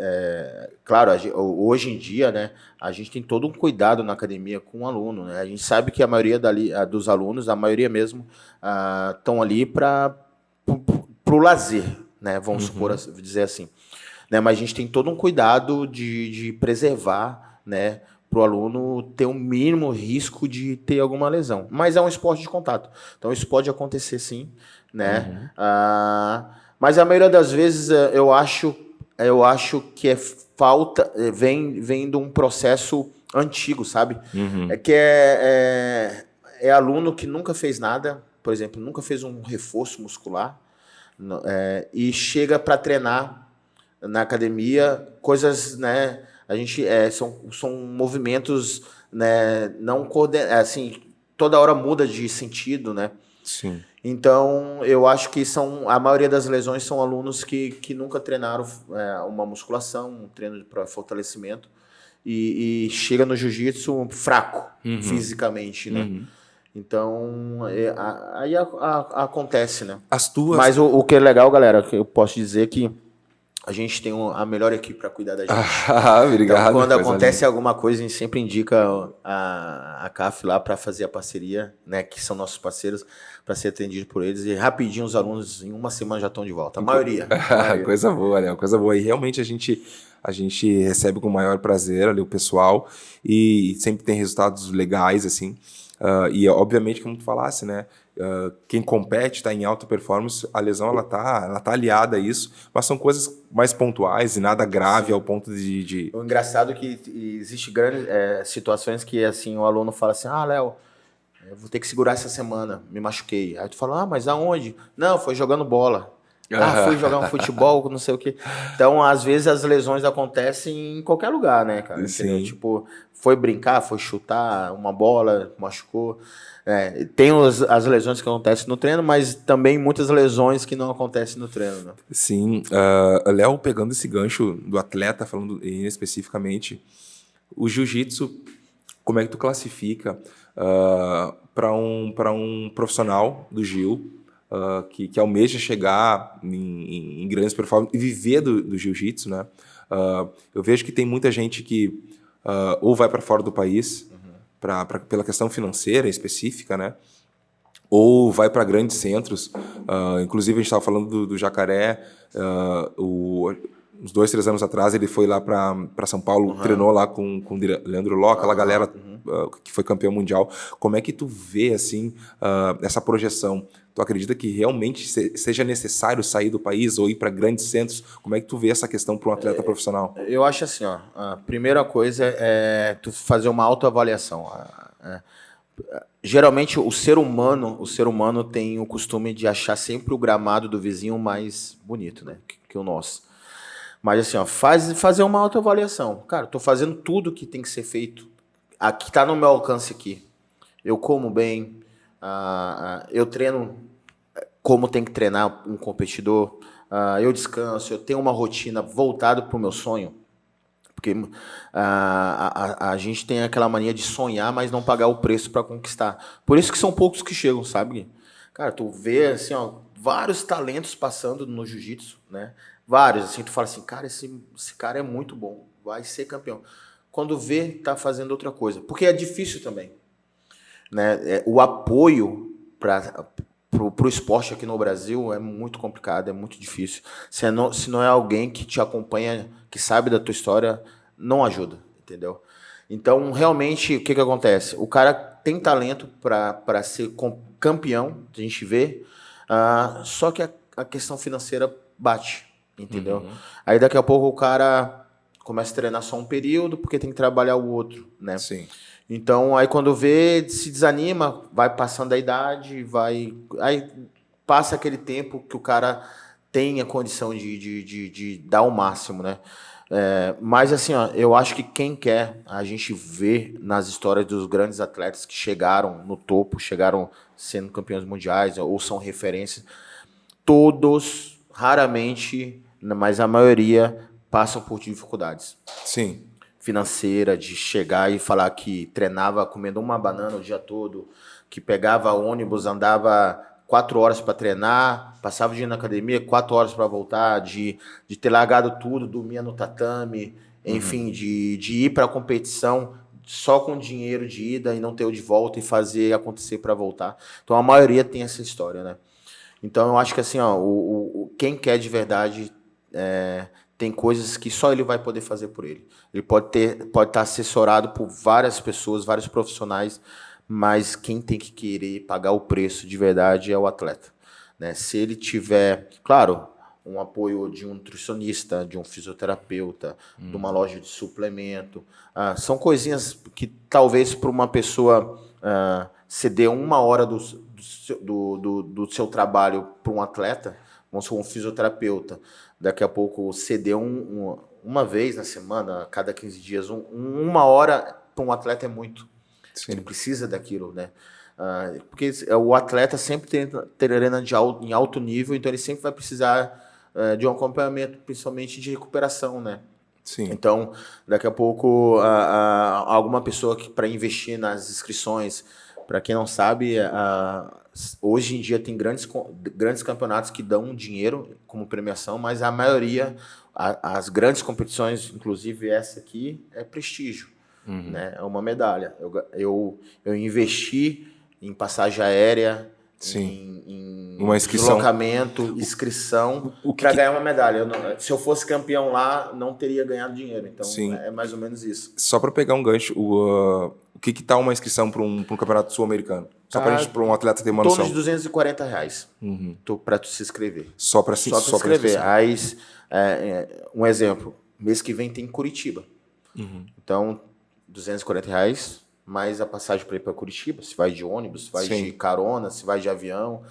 Claro, hoje em dia, né, a gente tem todo um cuidado na academia com o aluno, né? A gente sabe que a maioria dos alunos, a maioria mesmo, estão ali para o lazer, né? Vamos supor, dizer assim. Né? Mas a gente tem todo um cuidado de preservar, né, para o aluno ter um mínimo risco de ter alguma lesão. Mas é um esporte de contato. Então, isso pode acontecer sim, né? Mas a maioria das vezes eu acho que vem de um processo antigo, sabe? É aluno que nunca fez nada, por exemplo, nunca fez um reforço muscular, e chega para treinar na academia, coisas, né? A gente são movimentos, né, não assim, toda hora muda de sentido, né? Sim. Então, eu acho que a maioria das lesões são alunos que nunca treinaram uma musculação, um treino para fortalecimento, e chega no jiu-jitsu fraco, fisicamente, né? Então, aí acontece, né? Mas o que é legal, galera, que eu posso dizer que a gente tem a melhor equipe para cuidar da gente. Obrigado. Então, quando acontece alguma coisa, a gente sempre indica a CAF lá para fazer a parceria, né, que são nossos parceiros, para ser atendido por eles. E rapidinho os alunos, em uma semana, já estão de volta. A maioria. Coisa boa, Léo. Coisa boa. E realmente a gente recebe com o maior prazer ali o pessoal e sempre tem resultados legais, assim. E obviamente, como tu falasse, né? Quem compete, está em alta performance, a lesão ela tá aliada a isso, mas são coisas mais pontuais e nada grave. Sim. Ao ponto de... O engraçado é que existe grandes situações que assim, o aluno fala assim, Léo, eu vou ter que segurar essa semana, me machuquei. Aí tu fala, mas aonde? Não, foi jogando bola. Fui jogar um futebol, não sei o quê. Então, às vezes, as lesões acontecem em qualquer lugar, né, cara? Sim. Tipo, foi brincar, foi chutar uma bola, machucou. Tem as lesões que acontecem no treino, mas também muitas lesões que não acontecem no treino, né? Sim. Léo, pegando esse gancho do atleta, falando especificamente, o jiu-jitsu, como é que tu classifica para um profissional do Gil que almeja chegar em grandes performances e viver do jiu-jitsu, né? Eu vejo que tem muita gente que ou vai para fora do país pela questão financeira específica, né? Ou vai para grandes centros. Inclusive, a gente estava falando do Jacaré. Uns 2-3 anos atrás, ele foi lá para São Paulo, treinou lá com o Leandro Ló, aquela galera que foi campeão mundial. Como é que tu vê assim, essa projeção Tu acredita que realmente seja necessário sair do país ou ir para grandes centros? Como é que tu vê essa questão para um atleta profissional? Eu acho assim, ó, a primeira coisa é tu fazer uma autoavaliação. Geralmente o ser humano tem o costume de achar sempre o gramado do vizinho mais bonito, né, que o nosso. Mas assim, ó, fazer uma autoavaliação. Cara, estou fazendo tudo que tem que ser feito. Aqui está no meu alcance aqui. Eu como bem, eu treino como tem que treinar um competidor, eu descanso, eu tenho uma rotina voltada para o meu sonho. Porque a gente tem aquela mania de sonhar, mas não pagar o preço para conquistar. Por isso que são poucos que chegam, sabe? Cara, tu vê assim, ó, vários talentos passando no jiu-jitsu, né? Vários, assim, tu fala assim, cara, esse cara é muito bom, vai ser campeão. Quando vê, tá fazendo outra coisa. Porque é difícil também, né? O apoio para o esporte aqui no Brasil é muito complicado, é muito difícil. Se não é alguém que te acompanha, que sabe da tua história, não ajuda, entendeu? Então, realmente, o que acontece? O cara tem talento para ser campeão, a gente vê, só que a questão financeira bate, entendeu? Uhum. Aí daqui a pouco o cara começa a treinar só um período porque tem que trabalhar o outro, né? Sim. Então, aí quando vê, se desanima, vai passando a idade, aí passa aquele tempo que o cara tem a condição de dar o máximo, né? Mas assim, ó, eu acho que quem quer, a gente vê nas histórias dos grandes atletas que chegaram no topo, chegaram sendo campeões mundiais ou são referências, todos, raramente, mas a maioria, passam por dificuldades Sim. financeira, de chegar e falar que treinava comendo uma banana o dia todo, que pegava ônibus, andava 4 horas para treinar, passava o dia na academia, 4 horas para voltar, de ter largado tudo, dormia no tatame, enfim, de ir para a competição só com dinheiro de ida e não ter o de volta e fazer acontecer para voltar. Então a maioria tem essa história, né? Então eu acho que assim, ó, quem quer de verdade tem coisas que só ele vai poder fazer por ele. Ele pode estar assessorado por várias pessoas, vários profissionais, mas quem tem que querer pagar o preço de verdade é o atleta, né? Se ele tiver, claro, um apoio de um nutricionista, de um fisioterapeuta, de uma loja de suplemento, são coisinhas que talvez para uma pessoa ceder 1 hora do seu trabalho para um atleta, vamos supor, um fisioterapeuta, daqui a pouco ceder uma vez na semana, a cada 15 dias, 1 hora para um atleta é muito. Sim. Ele precisa daquilo, né? Porque o atleta sempre treina em alto nível, então ele sempre vai precisar de um acompanhamento, principalmente de recuperação, né? Sim. Então, daqui a pouco, alguma pessoa que para investir nas inscrições, para quem não sabe, hoje em dia tem grandes campeonatos que dão dinheiro como premiação, mas a maioria, as grandes competições, inclusive essa aqui, é prestígio, né? É uma medalha. Eu investi em passagem aérea, Sim. em Uma inscrição. deslocamento, inscrição, para ganhar uma medalha. Se eu fosse campeão lá, não teria ganhado dinheiro. Então, Sim. é mais ou menos isso. Só para pegar um gancho, o que tá uma inscrição para um campeonato sul-americano? Só para um atleta ter uma Em torno noção. de R$ 240 para tu se inscrever. Só para Só para se inscrever. Aí, um exemplo, mês que vem tem Curitiba. Então, R$ 240, mais a passagem para ir para Curitiba, se vai de ônibus, se vai Sim. de carona, se vai de avião,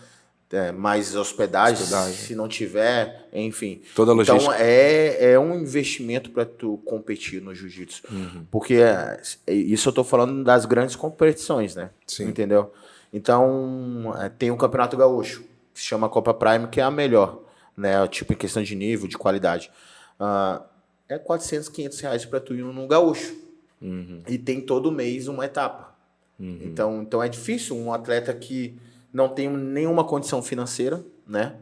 mais hospedagem, se não tiver, enfim. Toda a logística. Então, é um investimento para tu competir no jiu-jitsu. Porque isso eu estou falando das grandes competições, né? Sim. Entendeu? Então, tem o Campeonato Gaúcho, que se chama Copa Prime, que é a melhor, né? Tipo, em questão de nível, de qualidade. É R$ 400, R$ 500 para tu ir no Gaúcho. E tem todo mês uma etapa. Então é difícil um atleta que não tem nenhuma condição financeira, né?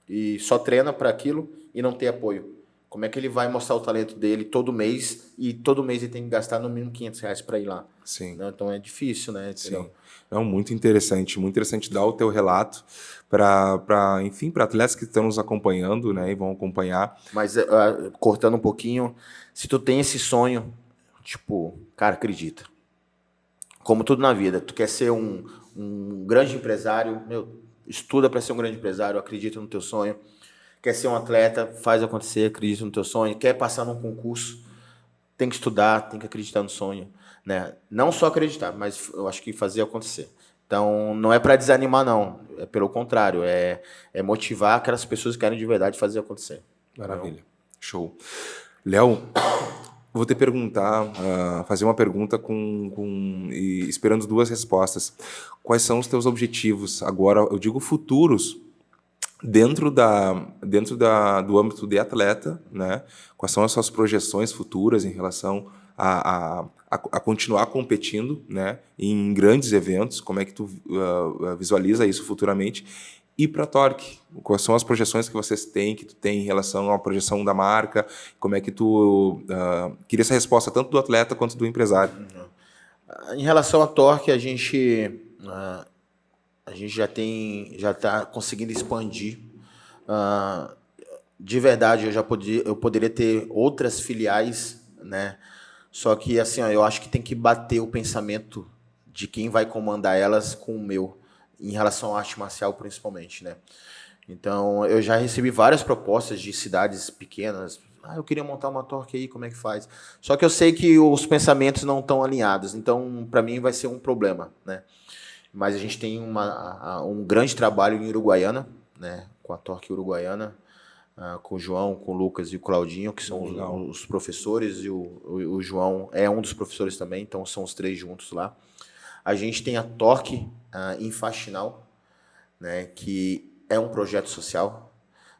E só treina para aquilo e não ter apoio. Como é que ele vai mostrar o talento dele todo mês e todo mês ele tem que gastar no mínimo R$ 500 para ir lá? Sim. Então é difícil, né? Sim. Não, muito interessante dar o teu relato enfim, para atletas que estão nos acompanhando, né, e vão acompanhar. Mas cortando um pouquinho, se tu tem esse sonho, tipo, cara, acredita. Como tudo na vida, tu quer ser um grande empresário, meu, estuda para ser um grande empresário, acredita no teu sonho. Quer ser um atleta, faz acontecer, acredita no teu sonho. Quer passar num concurso, tem que estudar, tem que acreditar no sonho, né? Não só acreditar, mas eu acho que fazer acontecer. Então, não é para desanimar, não. É pelo contrário, é motivar aquelas pessoas que querem de verdade fazer acontecer. Maravilha. Show. Léo, vou te perguntar, fazer uma pergunta e esperando 2 respostas. Quais são os teus objetivos agora, eu digo futuros, dentro do âmbito de atleta, né? Quais são as suas projeções futuras em relação a continuar competindo, né? Em grandes eventos? Como é que tu visualiza isso futuramente? E para a Torque, quais são as projeções que vocês têm, que tu tem em relação à projeção da marca? Como é que tu queria essa resposta tanto do atleta quanto do empresário? Em relação à Torque, a gente já está conseguindo expandir. De verdade, eu poderia ter outras filiais, né? Só que assim, eu acho que tem que bater o pensamento de quem vai comandar elas com o meu, em relação à arte marcial principalmente, né? Então, eu já recebi várias propostas de cidades pequenas. Eu queria montar uma Torque aí, como é que faz? Só que eu sei que os pensamentos não estão alinhados, então para mim vai ser um problema, né? Mas a gente tem um grande trabalho em Uruguaiana, né? Com a Torque Uruguaiana, com o João, com o Lucas e o Claudinho, que são os professores, e o João é um dos professores também, então são os 3 juntos lá. A gente tem a Torque em Faxinal, né? Que é um projeto social,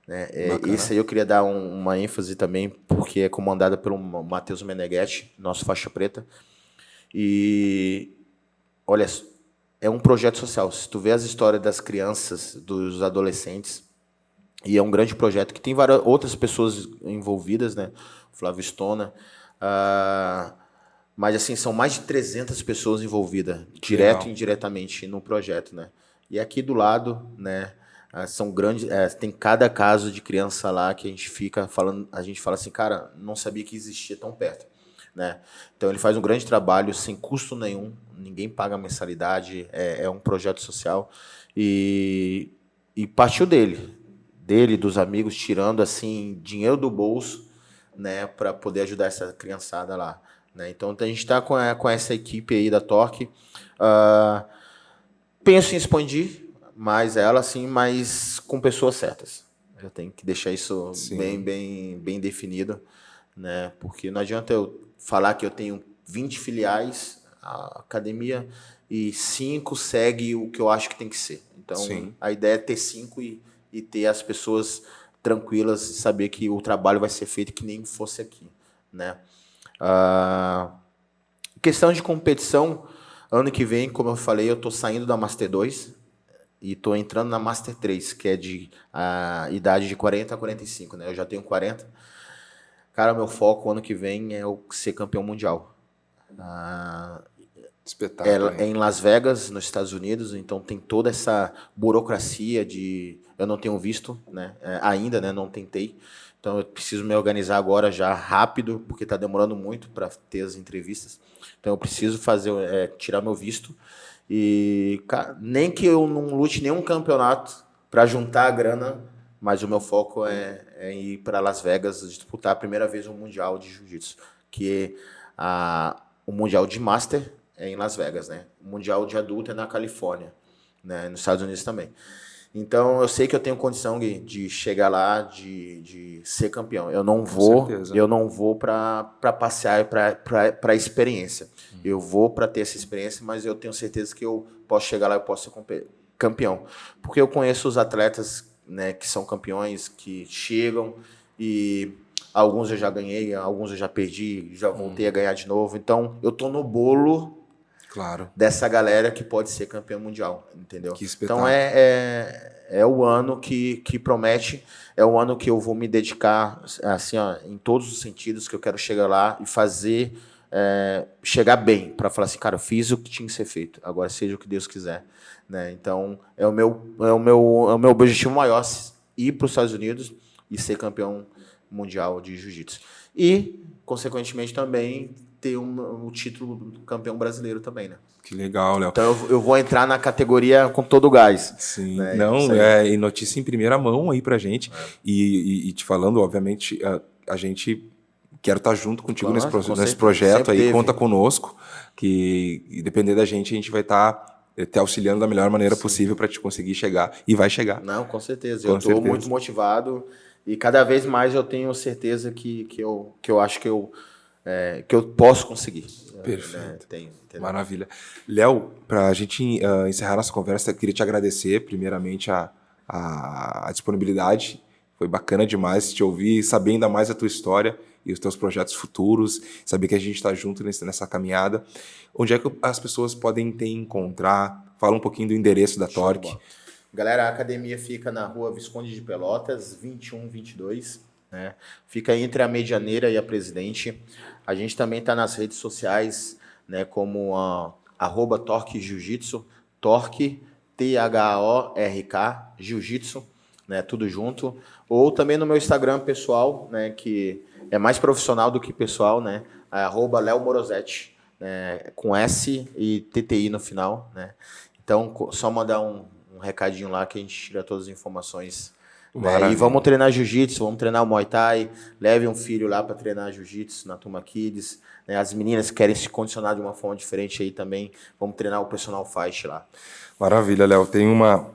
né? Esse aí eu queria dar uma ênfase também, porque é comandada pelo Matheus Meneghetti, nosso faixa preta. E olha, é um projeto social. Se tu vê as histórias das crianças, dos adolescentes, e é um grande projeto que tem várias outras pessoas envolvidas, né? Flávio Stona. Mas assim, são mais de 300 pessoas envolvidas, direto e indiretamente, no projeto, né? E aqui do lado, né? São grandes, tem cada caso de criança lá que a gente fica falando, a gente fala assim, cara, não sabia que existia tão perto, né? Então ele faz um grande trabalho sem custo nenhum, ninguém paga mensalidade, é um projeto social e partiu dele, dos amigos, tirando assim dinheiro do bolso, né, para poder ajudar essa criançada lá, né? Então a gente está com essa equipe aí da Torque, penso em expandir mais ela, assim, mas com pessoas certas. Eu tenho que deixar isso bem definido, né? Porque não adianta eu falar que eu tenho 20 filiais, a academia, e 5 segue o que eu acho que tem que ser. Então, a ideia é ter 5 e ter as pessoas tranquilas, saber que o trabalho vai ser feito que nem fosse aqui, né? Questão de competição, ano que vem, como eu falei, eu estou saindo da Master 2 e estou entrando na Master 3, que é de idade de 40 a 45, né? Eu já tenho 40. Cara, meu foco ano que vem é ser campeão mundial. Espetáculo. É em Las Vegas, nos Estados Unidos, então tem toda essa burocracia de... Eu não tenho visto, né? Ainda, né? Não tentei. Então eu preciso me organizar agora já rápido, porque está demorando muito para ter as entrevistas. Então eu preciso tirar meu visto. E cara, nem que eu não lute nenhum campeonato para juntar a grana, mas o meu foco é ir para Las Vegas disputar a primeira vez um Mundial de Jiu-Jitsu, que o Mundial de Master é em Las Vegas, né? O Mundial de Adulto é na Califórnia, né? Nos Estados Unidos também. Então, eu sei que eu tenho condição de chegar lá, de ser campeão. Eu não vou para passear, para experiência. Eu vou para ter essa experiência, mas eu tenho certeza que eu posso chegar lá e posso ser campeão. Porque eu conheço os atletas, né, que são campeões, que chegam e alguns eu já ganhei, alguns eu já perdi, já voltei a ganhar de novo. Então, eu estou no bolo dessa galera que pode ser campeão mundial, entendeu? Então é o ano que promete, é o ano que eu vou me dedicar assim, em todos os sentidos, que eu quero chegar lá e fazer chegar bem, para falar assim, cara, eu fiz o que tinha que ser feito, agora seja o que Deus quiser, né? Então é o meu objetivo maior, ir para os Estados Unidos e ser campeão mundial de jiu-jitsu. E, consequentemente, também ter o título do campeão brasileiro também, né? Que legal, Léo. Então eu vou entrar na categoria com todo o gás. Sim, né? não, e notícia em primeira mão aí pra gente. E te falando, obviamente, a gente quer estar junto contigo nesse projeto aí, conta conosco, que depender da gente, a gente vai estar te auxiliando da melhor maneira possível para te conseguir chegar, e vai chegar. Não, com certeza. Eu estou muito motivado e cada vez mais eu tenho certeza que eu acho que eu posso conseguir. Perfeito. Maravilha. Léo, para a gente encerrar nossa conversa, eu queria te agradecer, primeiramente, a disponibilidade. Foi bacana demais te ouvir, saber ainda mais a tua história e os teus projetos futuros, saber que a gente está junto nessa caminhada. Onde é que as pessoas podem te encontrar? Fala um pouquinho do endereço da Torque. Galera, a academia fica na rua Visconde de Pelotas, 2122. Né? Fica entre a Medianeira e a Presidente. A gente também está nas redes sociais, né, como @Torque Jiu-Jitsu, Torque, THORK, Jiu-Jitsu, né, tudo junto. Ou também no meu Instagram pessoal, né, que é mais profissional do que pessoal, né, @Leo Morosetti, né, com S e TTI no final. Né? Então, só mandar um recadinho lá que a gente tira todas as informações. E vamos treinar jiu-jitsu, vamos treinar o Muay Thai, leve um filho lá para treinar jiu-jitsu na Turma Kids. Né? As meninas que querem se condicionar de uma forma diferente aí também, vamos treinar o personal fight lá. Maravilha, Léo. Tem uma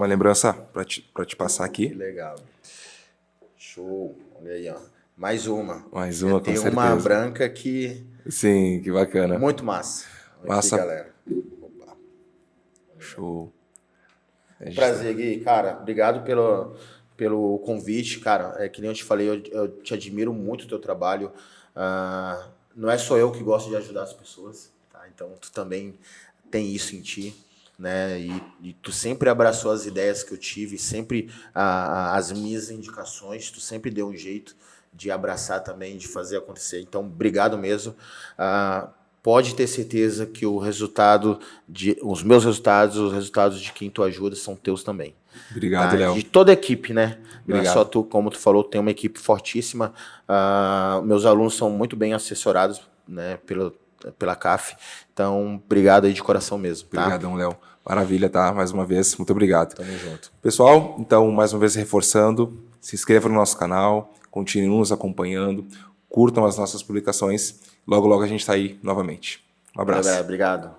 lembrança para te passar aqui. Que legal. Show. Olha aí, ó. Mais uma. Mais uma, com certeza. Tem uma branca que... Sim, que bacana. Muito massa. Massa. Aqui, galera. Opa. Show. Prazer, Gui. Cara, obrigado pelo convite. Cara, que nem eu te falei, eu te admiro muito o teu trabalho. Não é só eu que gosto de ajudar as pessoas, tá? Então, tu também tem isso em ti. Né? E tu sempre abraçou as ideias que eu tive, sempre as minhas indicações, tu sempre deu um jeito de abraçar também, de fazer acontecer. Então, obrigado mesmo. Pode ter certeza que os meus resultados, os resultados de quem tu ajuda são teus também. Obrigado, Léo. De toda a equipe, né? Obrigado. Não é só tu, como tu falou, tem uma equipe fortíssima. Meus alunos são muito bem assessorados, né, pela CAF. Então, obrigado aí de coração mesmo. Tá? Obrigadão, Léo. Maravilha, tá? Mais uma vez, muito obrigado. Tamo junto. Pessoal, então, mais uma vez reforçando, se inscreva no nosso canal, continuem nos acompanhando, curtam as nossas publicações. Logo, logo a gente está aí novamente. Um abraço. Obrigado.